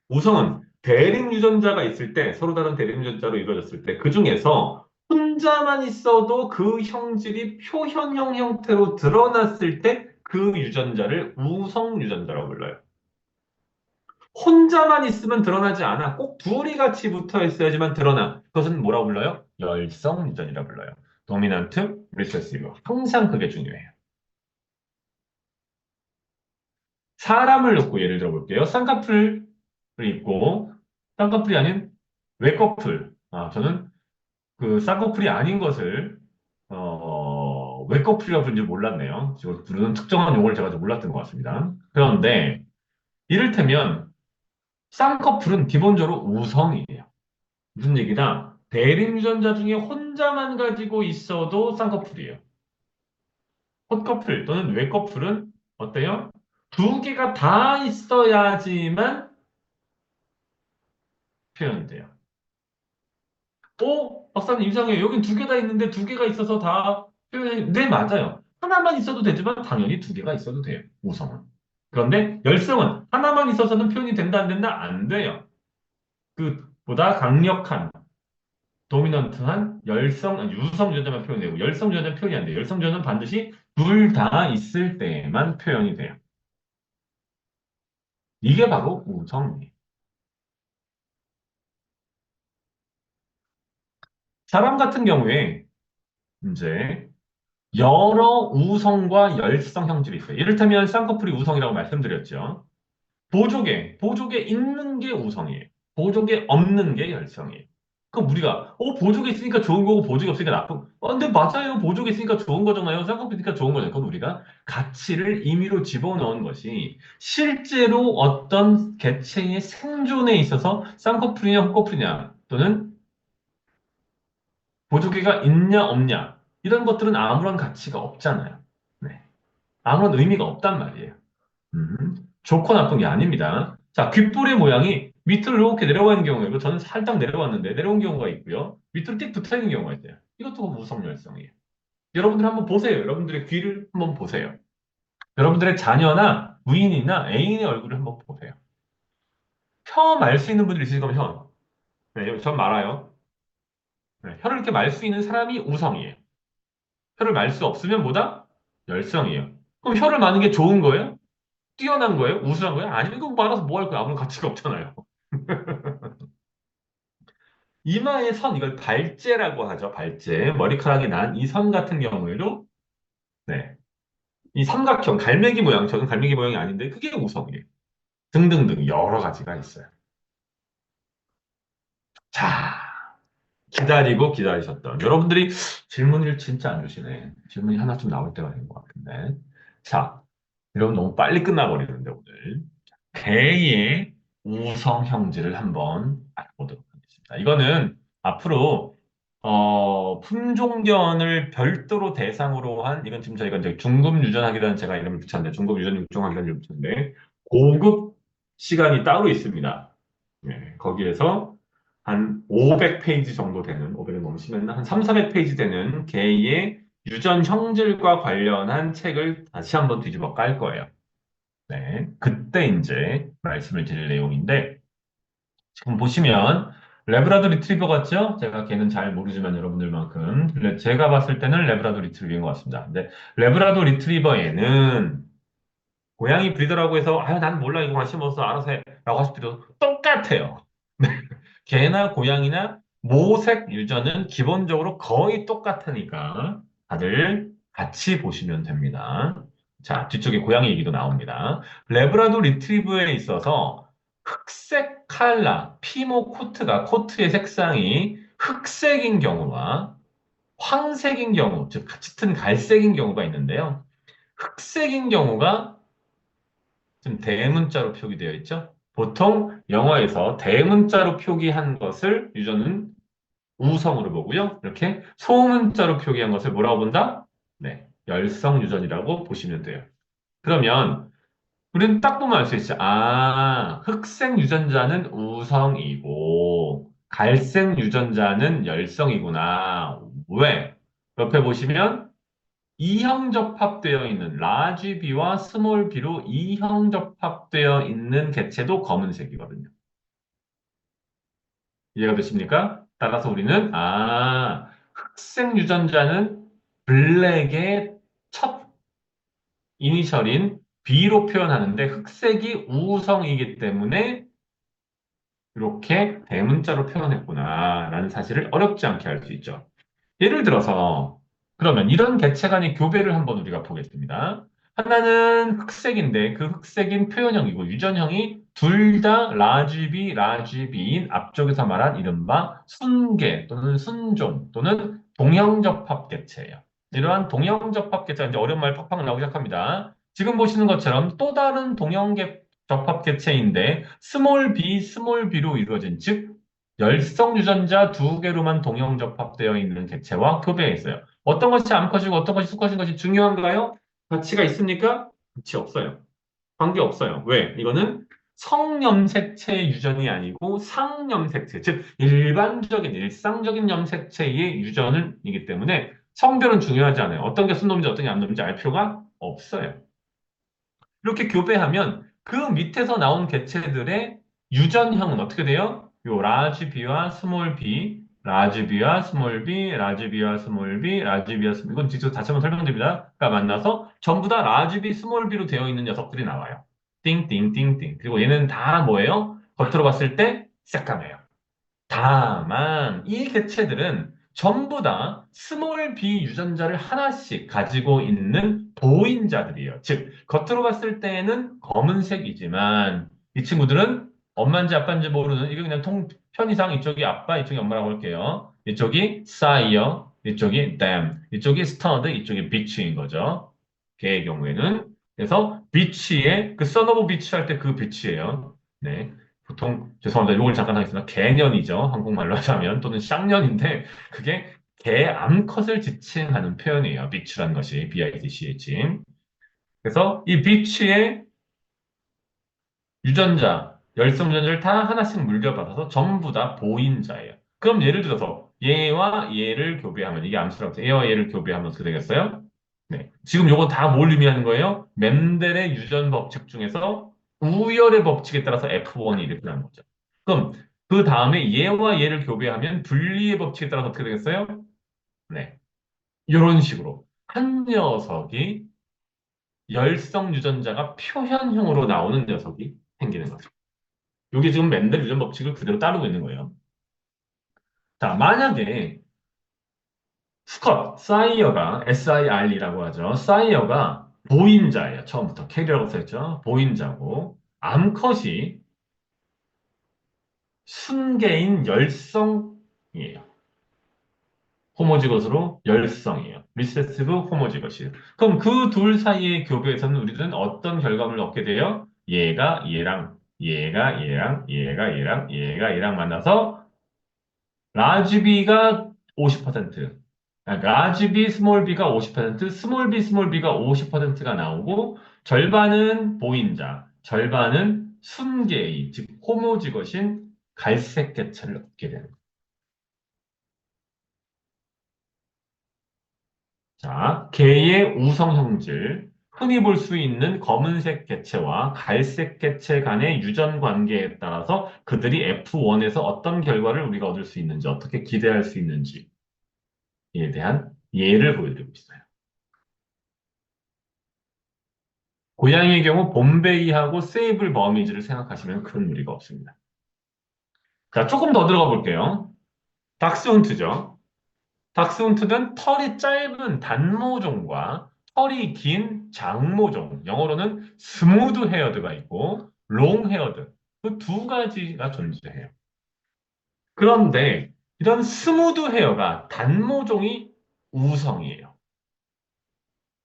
우성은 대립 유전자가 있을 때, 서로 다른 대립 유전자로 이루어졌을 때, 그 중에서 혼자만 있어도 그 형질이 표현형 형태로 드러났을 때 그 유전자를 우성 유전자라고 불러요. 혼자만 있으면 드러나지 않아. 꼭 둘이 같이 붙어 있어야지만 드러나. 그것은 뭐라고 불러요? 열성 유전이라 불러요. 도미넌트, 리세시브. 항상 그게 중요해요. 사람을 놓고 예를 들어 볼게요. 쌍꺼풀을 있고, 쌍꺼풀이 아닌 외꺼풀. 저는 그 쌍꺼풀이 아닌 것을, 외꺼풀이라고 부르는지 몰랐네요. 지금 부르는 특정한 용어를 제가 좀 몰랐던 것 같습니다. 그런데, 이를테면, 쌍꺼풀은 기본적으로 우성이에요. 무슨 얘기다? 대립유전자 중에 혼자만 가지고 있어도 쌍꺼풀이에요. 콧꺼풀 또는 외꺼풀은 어때요? 두 개가 다 있어야지만 표현돼요. 박사님 이상해요. 여긴 두 개 다 있는데 두 개가 있어서 다 표현이, 네, 맞아요. 하나만 있어도 되지만 당연히 두 개가 있어도 돼요. 우성은. 그런데 열성은 하나만 있어서는 표현이 된다, 안 된다? 안 돼요. 그보다 강력한, 도미넌트한 열성, 아니, 유성 유전자만 표현되고 열성 유전자는 표현이 안 돼요. 열성 유전자는 반드시 둘 다 있을 때만 표현이 돼요. 이게 바로 우성이에요. 사람 같은 경우에 이제 여러 우성과 열성 형질이 있어요. 이를테면 쌍꺼풀이 우성이라고 말씀드렸죠. 보조개 있는 게 우성이에요. 보조개 없는 게 열성이에요. 그럼 우리가, 보조개 있으니까 좋은 거고, 보조개 없으니까 나쁜, 근데 맞아요. 보조개 있으니까 좋은 거잖아요. 쌍꺼풀 있으니까 좋은 거잖아요. 그건 우리가 가치를 임의로 집어넣은 것이 실제로 어떤 개체의 생존에 있어서 쌍꺼풀이냐, 헛꺼풀이냐, 또는 보조개가 있냐, 없냐, 이런 것들은 아무런 가치가 없잖아요. 네. 아무런 의미가 없단 말이에요. 좋고 나쁜 게 아닙니다. 자, 귓볼의 모양이 밑으로 이렇게 내려가 있는 경우가 있고, 저는 살짝 내려왔는데 내려온 경우가 있고요. 밑으로 띡 붙어 있는 경우가 있어요. 이것도 무성열성이에요. 여러분들 한번 보세요. 여러분들의 귀를 한번 보세요. 여러분들의 자녀나 부인이나 애인의 얼굴을 한번 보세요. 혀 말 수 있는 분들 있으실 거면 혀. 네, 전 말아요. 네, 혀를 이렇게 말 수 있는 사람이 우성이에요. 혀를 말 수 없으면 뭐다? 열성이에요. 그럼 혀를 마는 게 좋은 거예요? 뛰어난 거예요? 우수한 거예요? 아니면 이거 말아서 뭐 할 거야? 아무런 가치가 없잖아요. 이마의 선, 이걸 발제라고 하죠. 발제. 머리카락이 난 이 선 같은 경우에도, 네. 이 삼각형, 갈매기 모양, 저는 갈매기 모양이 아닌데, 그게 우성이에요. 등등등 여러 가지가 있어요. 자, 기다리고 기다리셨던. 여러분들이 질문을 진짜 안 주시네. 질문이 하나쯤 나올 때가 된 것 같은데. 자, 여러분 너무 빨리 끝나버리는데, 오늘. 개의 우성 형질을 한번 알아보도록 하겠습니다. 이거는 앞으로 품종견을 별도로 대상으로 한, 이건 지금 저희가 이제 중급 유전학이라는 제가 이름을 붙였는데, 중급 유전 육종학이라는 이름을 붙였는데, 고급 시간이 따로 있습니다. 네, 거기에서 한 500페이지 정도 되는, 500은 너무 심했나? 한 3, 400페이지 되는 개의 유전 형질과 관련한 책을 다시 한번 뒤집어 깔 거예요. 네, 그때 이제 말씀을 드릴 내용인데, 지금 보시면 레브라도 리트리버 같죠? 제가 걔는 잘 모르지만 여러분들만큼 제가 봤을 때는 레브라도 리트리버인 것 같습니다. 근데 레브라도 리트리버에는 고양이 브리더라고 해서 아유 난 몰라 이거 관심 없어 알아서 해라고 하실 필요 똑같아요. 개나 고양이나 모색 유전은 기본적으로 거의 똑같으니까 다들 같이 보시면 됩니다. 자, 뒤쪽에 고양이 얘기도 나옵니다. 레브라도 리트리버에 있어서 흑색 칼라, 피모 코트가 코트의 색상이 흑색인 경우와 황색인 경우, 즉 짙은 갈색인 경우가 있는데요. 흑색인 경우가 지금 대문자로 표기되어 있죠. 보통 영어에서 대문자로 표기한 것을 유저는 우성으로 보고요. 이렇게 소문자로 표기한 것을 뭐라고 본다? 네, 열성 유전이라고 보시면 돼요. 그러면 우리는 딱 보면 알 수 있죠. 흑색 유전자는 우성이고 갈색 유전자는 열성이구나. 왜? 옆에 보시면 이형 접합되어 있는 라지 B와 스몰 b로 이형 접합되어 있는 개체도 검은색이거든요. 이해가 되십니까? 따라서 우리는 흑색 유전자는 블랙의 첫 이니셜인 B로 표현하는데 흑색이 우성이기 때문에 이렇게 대문자로 표현했구나라는 사실을 어렵지 않게 알 수 있죠. 예를 들어서 그러면 이런 개체 간의 교배를 한번 우리가 보겠습니다. 하나는 흑색인데 그 흑색인 표현형이고 유전형이 둘 다 라지비, 라지비인 앞쪽에서 말한 이른바 순계 또는 순종 또는 동형접합 개체예요. 이러한 동형접합 개체가 이제 어려운 말 팍팍 나오기 시작합니다. 지금 보시는 것처럼 또 다른 동형접합 개체인데 스몰 b, 스몰 b로 이루어진 즉 열성 유전자 두 개로만 동형 접합되어 있는 객체와 교배했어요. 어떤 것이 암컷이고 어떤 것이 수컷인 것이 중요한가요? 가치가 있습니까? 가치 없어요. 관계 없어요. 왜? 이거는 성염색체 유전이 아니고 상염색체, 즉 일반적인 일상적인 염색체의 유전이기 때문에 성별은 중요하지 않아요. 어떤 게 순놈인지 어떤 게 암놈인지 알 필요가 없어요. 이렇게 교배하면 그 밑에서 나온 개체들의 유전형은 어떻게 돼요? 요 라지 B와 스몰 b, 라지 B와 스몰 b, 라지 B와 스몰 b, 라지 B와 스몰 이건 직접 다시 한번 설명드립니다. 가 만나서 전부 다 라지 B, 스몰 b로 되어 있는 녀석들이 나와요. 띵띵띵띵. 그리고 얘는 다 뭐예요? 겉으로 봤을 때 새까매요. 다만 이 개체들은 전부 다 스몰 b 유전자를 하나씩 가지고 있는 보인자들이에요. 즉, 겉으로 봤을 때에는 검은색이지만 이 친구들은 엄마인지 아빠인지 모르는 이거 그냥 편의상 이쪽이 아빠, 이쪽이 엄마라고 할게요. 이쪽이 싸이어, 이쪽이 damn, 이쪽이 stud, 이쪽이 bitch인 거죠. 걔의 경우에는. 그래서 bitch의 그 son of bitch 할 때 그 bitch예요. 네. 보통 죄송합니다. 이걸 잠깐 하겠습니다. 개년이죠. 한국말로 하자면 또는 쌍년인데 그게 개 암컷을 지칭하는 표현이에요. 비추라는 것이 BITCH. 그래서 이 비추의 유전자, 열성 유전자를 다 하나씩 물려받아서 전부 다 보인자예요. 그럼 예를 들어서 얘와 얘를 교배하면 이게 암수라고 해서 얘와 얘를 교배하면 어떻게 되겠어요? 네. 지금 요건 다 뭘 의미하는 거예요? 멘델의 유전 법칙 중에서 우열의 법칙에 따라서 F1이 이렇게 나는 거죠. 그럼 그 다음에 얘와 얘를 교배하면 분리의 법칙에 따라서 어떻게 되겠어요? 네. 이런 식으로 한 녀석이 열성 유전자가 표현형으로 나오는 녀석이 생기는 거죠. 이게 지금 멘델 유전 법칙을 그대로 따르고 있는 거예요. 자, 만약에 스컷, 사이어가, SIR이라고 하죠. 사이어가 보인자예요. 처음부터 캐리어라고 써있죠. 보인자고. 암컷이 순계인 열성이에요. 호모지것으로 열성이에요. 리세시브 호모지것이에요. 그럼 그 둘 사이의 교배에서는 우리는 어떤 결과물을 얻게 돼요? 얘가 얘랑, 얘가 얘랑, 얘가 얘랑, 얘가 얘랑 만나서 라지 B가 50%, 라지 B, 스몰 B가 50%, 스몰 B, 스몰 B가 50%가 나오고 절반은 보인자, 절반은 순계의, 즉 호모지것인 갈색 개체를 얻게 되는 거예요. 자, 개의 우성 형질, 흔히 볼 수 있는 검은색 개체와 갈색 개체 간의 유전 관계에 따라서 그들이 F1에서 어떤 결과를 우리가 얻을 수 있는지, 어떻게 기대할 수 있는지에 대한 예를 보여드리고 있어요. 고양이의 경우 봄베이하고 세이블 버미즈를 생각하시면 큰 무리가 없습니다. 자, 조금 더 들어가 볼게요. 닥스훈트죠. 닥스훈트는 털이 짧은 단모종과 털이 긴 장모종, 영어로는 스무드 헤어드가 있고 롱 헤어드, 그 두 가지가 존재해요. 그런데 이런 스무드 헤어가 단모종이 우성이에요.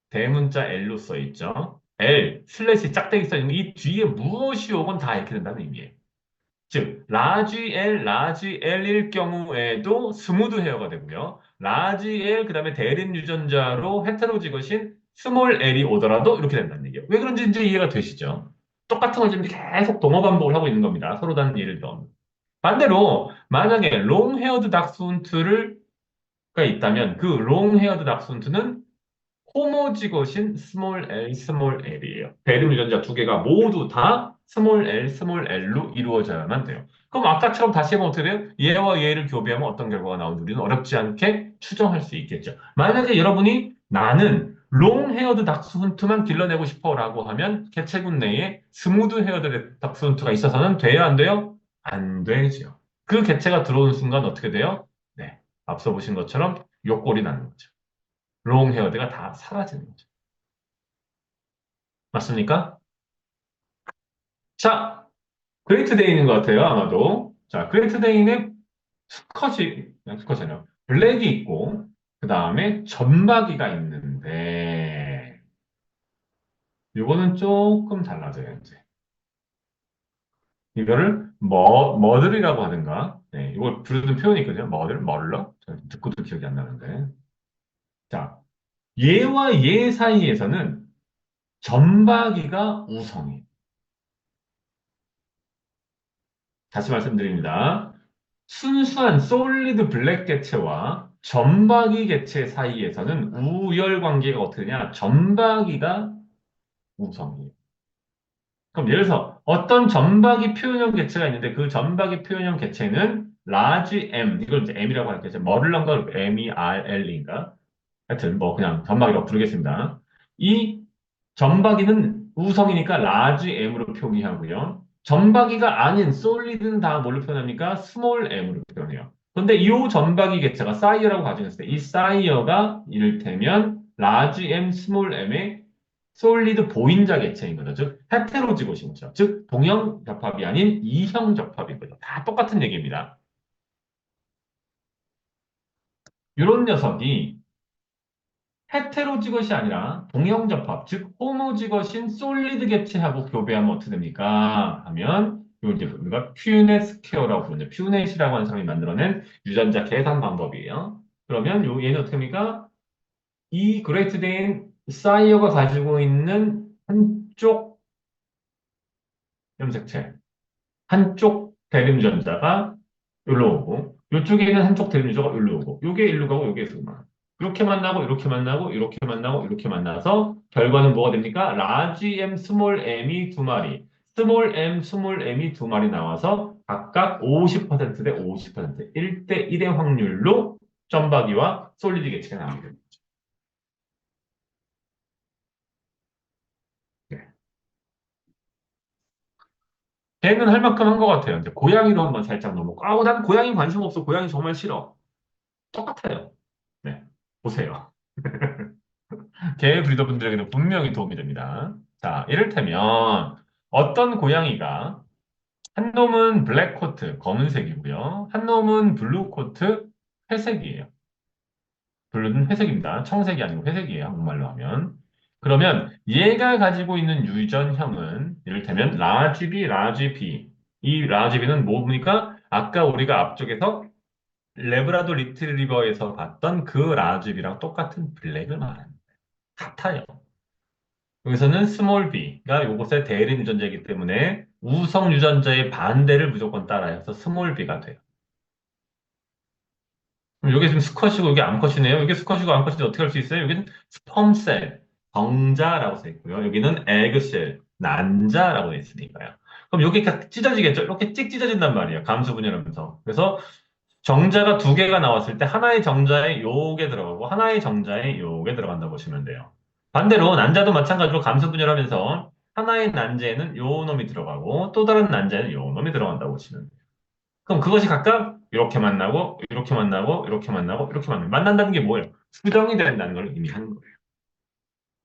대문자 L로 써 있죠. L, 슬래시 짝대기 써 있는 이 뒤에 무엇이 오건 다 이렇게 된다는 의미예요. 즉, 라지 L, 라지 L일 경우에도 스무드 헤어가 되고요. 라지 L, 그 다음에 대립 유전자로 헤테로지것인 스몰 L이 오더라도 이렇게 된다는 얘기예요. 왜 그런지 이제 이해가 되시죠? 똑같은 걸 지금 계속 동어 반복을 하고 있는 겁니다. 서로 다른 예를 들어. 반대로, 만약에 롱 헤어드 닥스훈트가 있다면 그 롱 헤어드 닥스훈트는 호모지것인 스몰 l, 스몰 l이에요. 배름 유전자 두 개가 모두 다 스몰 l, 스몰 l로 이루어져야만 돼요. 그럼 아까처럼 다시 해보면 어떻게 돼요? 얘와 얘를 교배하면 어떤 결과가 나오는지 우리는 어렵지 않게 추정할 수 있겠죠. 만약에 여러분이 나는 롱 헤어드 닥스훈트만 길러내고 싶어라고 하면 개체군 내에 스무드 헤어드 닥스훈트가 있어서는 돼야 안 돼요? 안 되죠. 그 개체가 들어오는 순간 어떻게 돼요? 네. 앞서 보신 것처럼 요꼴이 나는 거죠. 롱 헤어드가 다 사라지는 거죠. 맞습니까? 자, 그레이트 데이인 것 같아요, 아마도. 자, 그레이트 데이는 수컷이 아니라 블랙이 있고, 그 다음에 점박이가 있는데, 이거는 조금 달라져요, 이제. 이거를 머들이라고 하든가, 네, 이걸 부르는 표현이 있거든요. 멀러? 저 듣고도 기억이 안 나는데. 자, 얘와 얘 사이에서는 점박이가 우성이. 다시 말씀드립니다. 순수한 솔리드 블랙 개체와 점박이 개체 사이에서는 우열 관계가 어떻게 되냐? 점박이가 우성이에요. 그럼 예를 들어서 어떤 점박이 표현형 개체가 있는데 그 점박이 표현형 개체는 large M, 이걸 이제 M이라고 할게요. 머를런가 MERL인가? 하여튼 뭐 그냥 점박이라고 부르겠습니다. 이 점박이는 우성이니까 large M으로 표기하고요. 점박이가 아닌 솔리드는 다 뭘로 표현합니까? 스몰 M으로 표현해요. 그런데 이 점박이 개체가 사이어라고 가정했을 때 이 사이어가 이를테면 large M, 스몰 M의 솔리드 보인자 개체인 거죠. 즉 헤테로지고신 거죠. 즉 동형 접합이 아닌 이형 접합인 거죠. 다 똑같은 얘기입니다. 이런 녀석이 헤테로지것이 아니라 동형접합, 즉 호모지것인 솔리드 객체하고 교배하면 어떻게 됩니까? 하면 이걸 이제 우리가 퓨넷 스퀘어라고 부르는데 퓨넷이라고 하는 사람이 만들어낸 유전자 계산 방법이에요. 그러면 얘는 어떻게 됩니까? 이 그레이트된 사이어가 가지고 있는 한쪽 염색체, 한쪽 대lim전자가 여기로 오고 이쪽에 있는 한쪽 대림조가 여기로 오고 요게 일로 가고 요게 일로 가. 이렇게 만나고 이렇게 만나고 이렇게 만나고 이렇게 만나서 결과는 뭐가 됩니까? 라지 M, 스몰 m이 두 마리, 스몰 m, 스몰 m이 두 마리 나와서 각각 50%대 50%, 1대 1의 확률로 점박이와 솔리드 개체가 나오게 됩니다. 네. 걔는 할 만큼 한 것 같아요. 이제 고양이로 한번 살짝 넘어가. 아우, 난 고양이 관심 없어. 고양이 정말 싫어. 똑같아요. 네. 보세요. 개 브리더분들에게는 분명히 도움이 됩니다. 자, 이를테면 어떤 고양이가 한 놈은 블랙 코트, 검은색이고요. 한 놈은 블루 코트, 회색이에요. 블루는 회색입니다. 청색이 아니고 회색이에요. 한국말로 하면. 그러면 얘가 가지고 있는 유전형은 이를테면 라지 B, 라지 B. 이 라지 B는 뭡니까? 아까 우리가 앞쪽에서 레브라도 리트리버에서 봤던 그 라지 B랑 똑같은 블랙을 말합니다. 같아요. 여기서는 스몰 b가 이것의 대립 유전자이기 때문에 우성 유전자의 반대를 무조건 따라야 해서 스몰 b가 돼요. 그럼 이게 지금 수컷이고 이게 암컷이네요. 이게 수컷이고 암컷인데 어떻게 할 수 있어요? 여기는 스펌셀, 정자라고 써 있고요. 여기는 에그셀, 난자라고 돼 있으니까요. 그럼 이게 찢어지겠죠? 이렇게 찍 찢어진단 말이에요. 감수 분열하면서. 그래서 정자가 두 개가 나왔을 때 하나의 정자에 요게 들어가고 하나의 정자에 요게 들어간다 보시면 돼요. 반대로 난자도 마찬가지로 감수 분열하면서 하나의 난자에는 요 놈이 들어가고 또 다른 난자에는 요 놈이 들어간다고 보시면 돼요. 그럼 그것이 각각 이렇게 만나고 이렇게 만나고 이렇게 만나고 이렇게 만난다는 게 뭐예요? 수정이 된다는 걸 의미하는 거예요.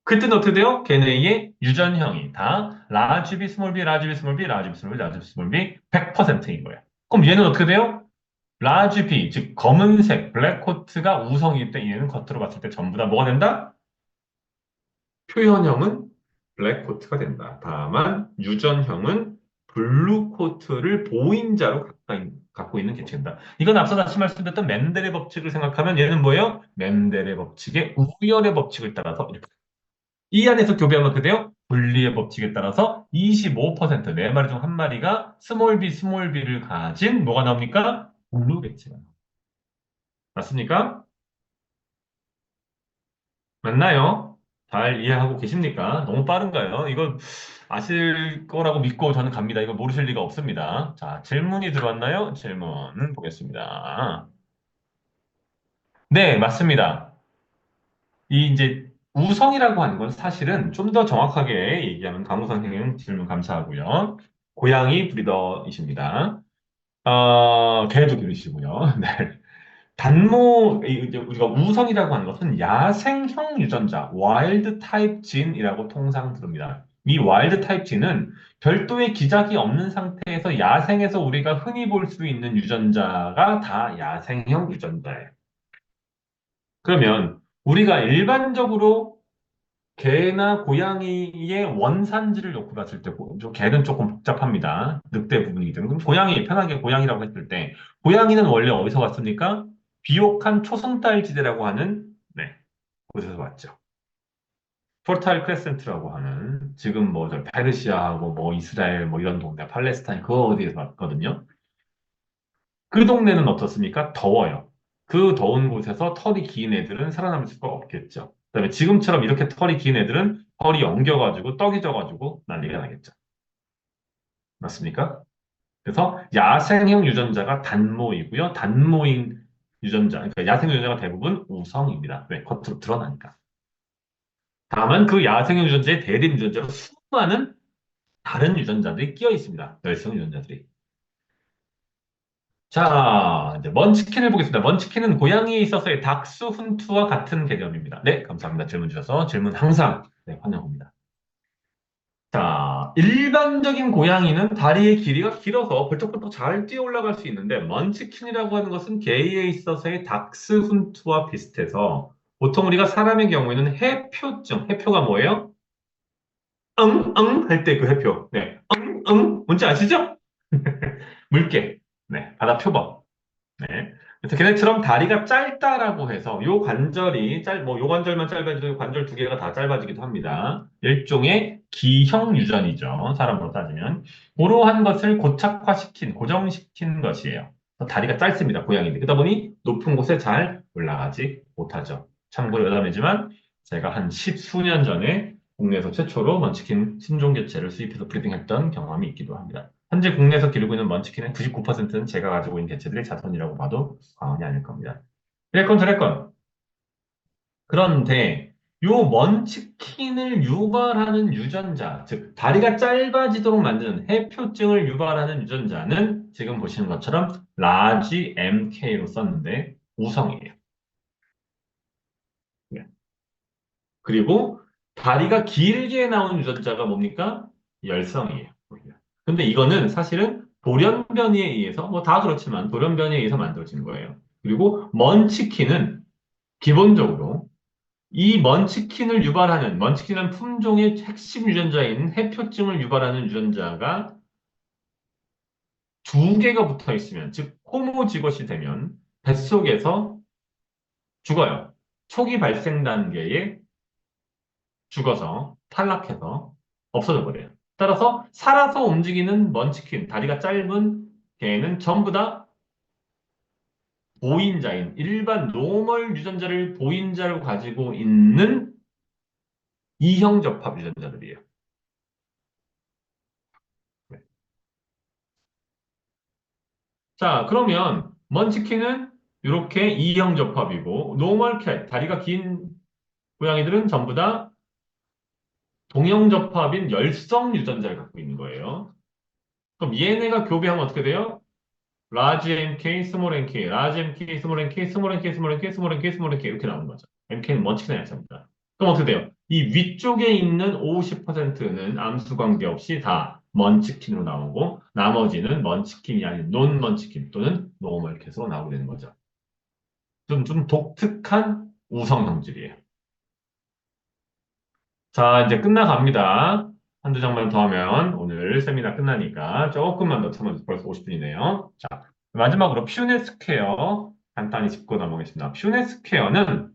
그때는 어떻게 돼요? 걔네의 유전형이 다 라지 B, 스몰 b, 라지 B, 스몰 b, 라지 B, 스몰 b, 라지 B, 스몰 b 100%인 거예요. 그럼 얘는 어떻게 돼요? 라지 B, 즉 검은색 블랙코트가 우성이기 때문에 얘는 겉으로 봤을 때 전부 다 뭐가 된다? 표현형은 블랙코트가 된다. 다만 유전형은 블루코트를 보인자로 갖고 있는 개체입니다. 이건 앞서 다시 말씀드렸던 맨델의 법칙을 생각하면 얘는 뭐예요? 맨델의 법칙의 우열의 법칙을 따라서 이렇게 이 안에서 교배하면 어떻게 돼요? 분리의 법칙에 따라서 25%, 네 마리 중 한 마리가 스몰 b, 스몰 b를 가진 뭐가 나옵니까? 블루 개체가 나옵니다. 맞습니까? 맞나요? 잘 이해하고 계십니까? 너무 빠른가요? 이거 아실 거라고 믿고 저는 갑니다. 이거 모르실 리가 없습니다. 자, 질문이 들어왔나요? 질문 보겠습니다. 네, 맞습니다. 이 이제 우성이라고 하는 건 사실은 좀 더 정확하게 얘기하면 강우 선생님 질문 감사하고요. 고양이 브리더이십니다. 개도 기르시고요. 네. 단모, 이제 우리가 우성이라고 하는 것은 야생형 유전자, 와일드 타입 진이라고 통상 부릅니다. 이 와일드 타입 진은 별도의 기작이 없는 상태에서 야생에서 우리가 흔히 볼 수 있는 유전자가 다 야생형 유전자예요. 그러면 우리가 일반적으로 개나 고양이의 원산지를 놓고 봤을 때, 개는 조금 복잡합니다. 늑대 부분이기 때문에. 그럼 고양이, 편하게 고양이라고 했을 때, 고양이는 원래 어디서 왔습니까? 비옥한 초승달지대라고 하는, 네, 곳에서 왔죠. 포르타일 크레센트라고 하는, 지금 뭐, 저 페르시아하고 뭐, 이스라엘 뭐 이런 동네, 팔레스타인, 그거 어디에서 왔거든요. 그 동네는 어떻습니까? 더워요. 그 더운 곳에서 털이 긴 애들은 살아남을 수가 없겠죠. 그다음에 지금처럼 이렇게 털이 긴 애들은 털이 엉겨가지고 떡이 져가지고 난리가 나겠죠. 맞습니까? 그래서 야생형 유전자가 단모이고요. 단모인 유전자, 그러니까 야생 유전자가 대부분 우성입니다. 왜? 겉으로 드러나니까. 다만 그 야생 유전자의 대립 유전자로 수많은 다른 유전자들이 끼어 있습니다. 열성 유전자들이. 자, 이제 먼치킨을 보겠습니다. 먼치킨은 고양이에 있어서의 닥스 훈투와 같은 개념입니다. 네, 감사합니다. 질문 주셔서 질문 항상 네, 환영합니다. 자, 일반적인 고양이는 다리의 길이가 길어서 벌떡벌떡 잘 뛰어 올라갈 수 있는데 먼치킨이라고 하는 것은 개에 있어서의 닥스 훈투와 비슷해서 보통 우리가 사람의 경우에는 해표증, 해표가 뭐예요? 응, 응 할 때 그 해표. 네, 응, 응 뭔지 아시죠? 물개. 네, 바다 표범. 네. 그래서 걔네처럼 다리가 짧다라고 해서 요 관절이 요 관절만 짧아지고 요 관절 두 개가 다 짧아지기도 합니다. 일종의 기형 유전이죠. 사람으로 따지면. 그러한 것을 고착화시킨, 고정시킨 것이에요. 그래서 다리가 짧습니다. 고양이들. 그러다 보니 높은 곳에 잘 올라가지 못하죠. 참고로 여담이지만 제가 한 십수년 전에 국내에서 최초로 먼치킨 신종 개체를 수입해서 브리딩했던 경험이 있기도 합니다. 현재 국내에서 기르고 있는 먼치킨의 99%는 제가 가지고 있는 개체들의 자손이라고 봐도 과언이 아닐 겁니다. 이랬건 저랬건. 그런데 요 먼치킨을 유발하는 유전자, 즉 다리가 짧아지도록 만드는 해표증을 유발하는 유전자는 지금 보시는 것처럼 라지 MK로 썼는데 우성이에요. 네. 그리고 다리가 길게 나오는 유전자가 뭡니까? 열성이에요. 근데 이거는 사실은 돌연변이에 의해서, 뭐 다 그렇지만 돌연변이에 의해서 만들어진 거예요. 그리고 먼치킨은 기본적으로 이 먼치킨을 유발하는, 먼치킨은 품종의 핵심 유전자인 해표증을 유발하는 유전자가 두 개가 붙어 있으면, 즉, 호모지것이 되면 뱃속에서 죽어요. 초기 발생 단계에 죽어서 탈락해서 없어져 버려요. 따라서 살아서 움직이는 먼치킨, 다리가 짧은 개는 전부 다 보인자인 일반 노멀 유전자를 보인자로 가지고 있는 이형 접합 유전자들이에요. 네. 자, 그러면 먼치킨은 이렇게 이형 접합이고 노멀 캣, 다리가 긴 고양이들은 전부 다 동형 접합인 열성 유전자를 갖고 있는 거예요. 그럼 얘네가 교배하면 어떻게 돼요? 라지 MK, 스몰 MK, 라지 MK, 스몰 MK, 스몰 MK, 스몰 MK, 스몰 MK, 스몰 MK 이렇게 나오는 거죠. MK는 먼치킨의 약자입니다. 그럼 어떻게 돼요? 이 위쪽에 있는 50%는 암수 관계없이 다 먼치킨으로 나오고 나머지는 먼치킨이 아닌 논 먼치킨 또는 노멀 캣으로 나오게 되는 거죠. 좀 독특한 우성 형질이에요. 자, 이제 끝나갑니다. 한두 장만 더 하면 오늘 세미나 끝나니까 조금만 더 참아주세요. 벌써 50분이네요. 자, 마지막으로 퓨넷 스퀘어 간단히 짚고 넘어가겠습니다. 퓨넷 스퀘어는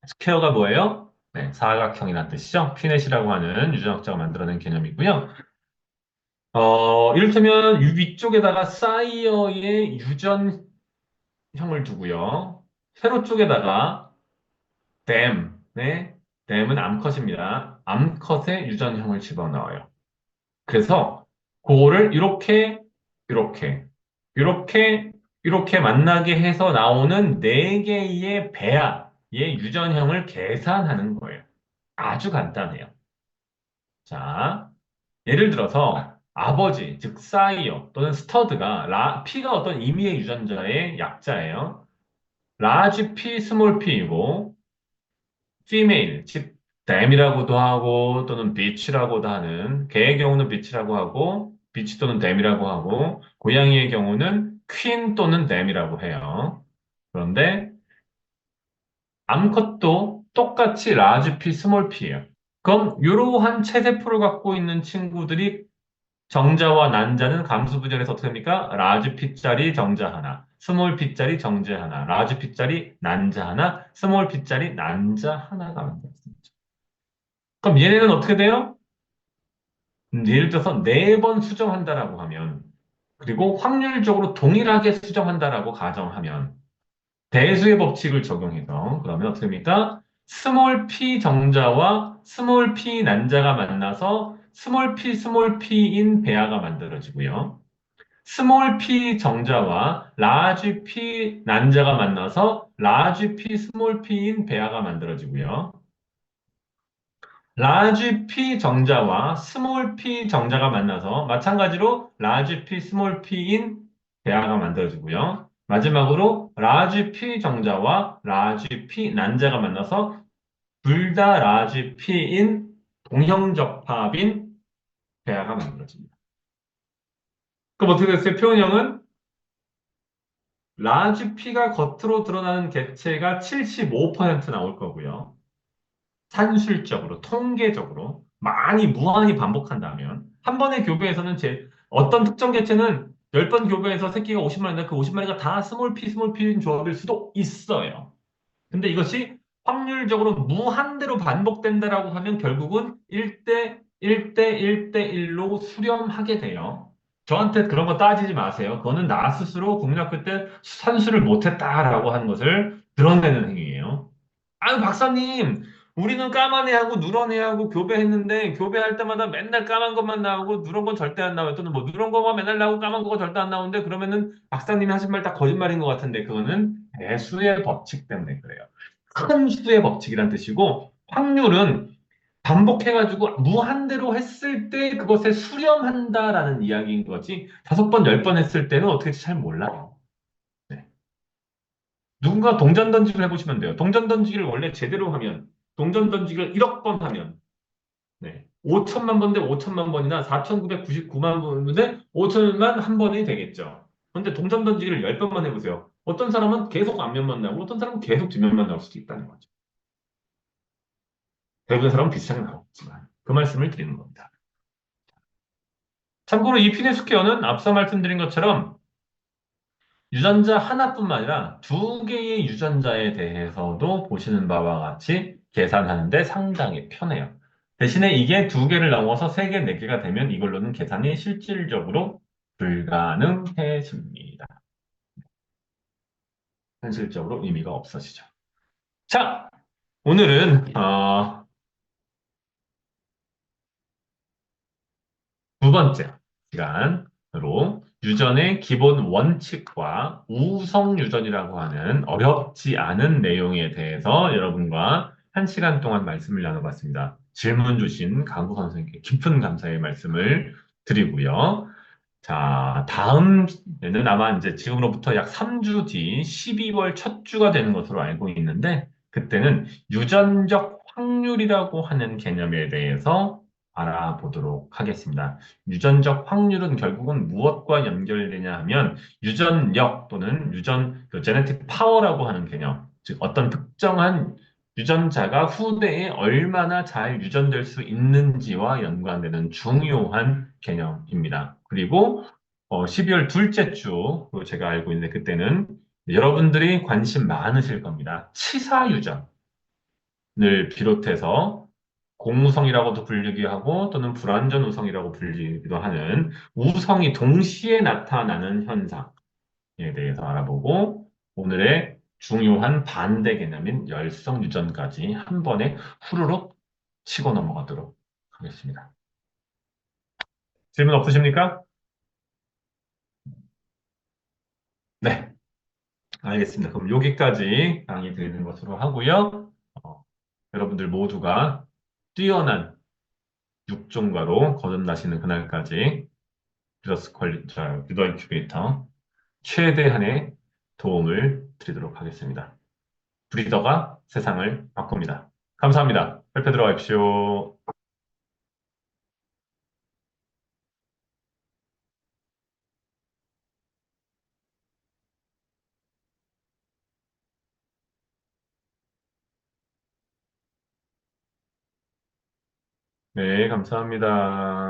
스퀘어가 뭐예요? 네, 사각형이라는 뜻이죠. 퓨넷이라고 하는 유전학자가 만들어낸 개념이고요. 이를테면 위쪽에다가 사이어의 유전형을 두고요. 세로 쪽에다가 댐, 네, 댐은 암컷입니다. 암컷의 유전형을 집어넣어요. 그래서 그거를 이렇게, 이렇게, 이렇게, 이렇게 만나게 해서 나오는 네 개의 배아의 유전형을 계산하는 거예요. 아주 간단해요. 자, 예를 들어서 아버지, 즉 사이어 또는 스터드가 P가 어떤 임의의 유전자의 약자예요. 라지 P, 스몰 P이고 female, 즉 댐이라고도 하고 또는 비치라고도 하는 개의 경우는 비치라고 하고 비치 또는 댐이라고 하고 고양이의 경우는 퀸 또는 댐이라고 해요. 그런데 암컷도 똑같이 라지 P, 스몰 P예요. 그럼 이러한 체세포를 갖고 있는 친구들이 정자와 난자는 감수 부절에서 어떻게 합니까? 라지 P짜리 정자 하나, 스몰 P짜리 정자 하나, 라지 P짜리 난자 하나, 스몰 P짜리 난자 하나가 만들어집니다. 그럼 얘네는 어떻게 돼요? 예를 들어서 네 번 수정한다라고 하면, 그리고 확률적으로 동일하게 수정한다라고 가정하면, 대수의 법칙을 적용해서, 그러면 어떻게 됩니까? 스몰 p 정자와 스몰 p 난자가 만나서 스몰 p인 배아가 만들어지고요. 스몰 p 정자와 라지 p 난자가 만나서 라지 p 스몰 p인 배아가 만들어지고요. 라지 P 정자와 스몰 p 정자가 만나서 마찬가지로 라지 P, 스몰 p인 대화가 만들어지고요. 마지막으로 라지 P 정자와 라지 P 난자가 만나서 둘 다 라지 P인 동형적합인 대화가 만들어집니다. 그럼 어떻게 됐어요? 표현형은 라지 P가 겉으로 드러나는 개체가 75% 나올 거고요. 산술적으로, 통계적으로 많이 무한히 반복한다면 한 번의 교배에서는 어떤 특정 개체는 10번 교배해서 새끼가 50마리인데 그 50마리가 다 스몰 P인 조합일 수도 있어요. 근데 이것이 확률적으로 무한대로 반복된다라고 하면 결국은 1대 1대 1대 1로 수렴하게 돼요. 저한테 그런 거 따지지 마세요. 그거는 나 스스로 국민학교 때 산수를 못했다라고 하는 것을 드러내는 행위예요. 아유, 박사님, 우리는 까만 애하고 누런 애하고 교배했는데, 교배할 때마다 맨날 까만 것만 나오고, 누런 건 절대 안 나와요. 또는 뭐, 누런 거가 맨날 나오고, 까만 거가 절대 안 나오는데, 그러면은 박사님이 하신 말 다 거짓말인 것 같은데, 그거는 배수의 법칙 때문에 그래요. 큰 수의 법칙이란 뜻이고, 확률은 반복해가지고 무한대로 했을 때 그것에 수렴한다라는 이야기인 거지, 5번, 10번 했을 때는 어떻게 될지 잘 몰라요. 네. 누군가 동전 던지기를 해보시면 돼요. 동전 던지기를 원래 제대로 하면, 동전 던지기를 1억 번 하면, 네. 5천만 번 대 5천만 번이나 4,999만 번인데 5천만 한 번이 되겠죠. 그런데 동전 던지기를 10번만 해보세요. 어떤 사람은 계속 앞면만 나오고 어떤 사람은 계속 뒷면만 나올 수도 있다는 거죠. 대부분 사람은 비슷하게 나오겠지만 그 말씀을 드리는 겁니다. 참고로 이 피네 스퀘어는 앞서 말씀드린 것처럼 유전자 하나뿐만 아니라 두 개의 유전자에 대해서도 보시는 바와 같이 계산하는데 상당히 편해요. 대신에 이게 두 개를 넘어서 세 개, 네 개가 되면 이걸로는 계산이 실질적으로 불가능해집니다. 현실적으로 의미가 없어지죠. 자, 오늘은 두 번째 시간으로 유전의 기본 원칙과 우성 유전이라고 하는 어렵지 않은 내용에 대해서 여러분과 한 시간 동안 말씀을 나눠봤습니다. 질문 주신 강구 선생님께 깊은 감사의 말씀을 드리고요. 자, 다음에는 아마 이제 지금으로부터 약 3주 뒤 12월 첫 주가 되는 것으로 알고 있는데, 그때는 유전적 확률이라고 하는 개념에 대해서 알아보도록 하겠습니다. 유전적 확률은 결국은 무엇과 연결되냐 하면 유전력 또는 그 제네틱 파워라고 하는 개념, 즉 어떤 특정한 유전자가 후대에 얼마나 잘 유전될 수 있는지와 연관되는 중요한 개념입니다. 그리고 12월 둘째 주, 제가 알고 있는데 그때는 여러분들이 관심 많으실 겁니다. 치사 유전을 비롯해서 공우성이라고도 불리기도 하고 또는 불완전 우성이라고 불리기도 하는 우성이 동시에 나타나는 현상에 대해서 알아보고 오늘의 중요한 반대 개념인 열성 유전까지 한 번에 후루룩 치고 넘어가도록 하겠습니다. 질문 없으십니까? 네, 알겠습니다. 그럼 여기까지 강의 드리는 것으로 하고요. 어, 여러분들 모두가 뛰어난 육종가로 거듭나시는 그날까지 비더스 퀄리, 자, 비더 인큐베이터 최대한의 도움을 드리도록 하겠습니다. 브리더가 세상을 바꿉니다. 감사합니다. 발표 들어가십시오. 네, 감사합니다.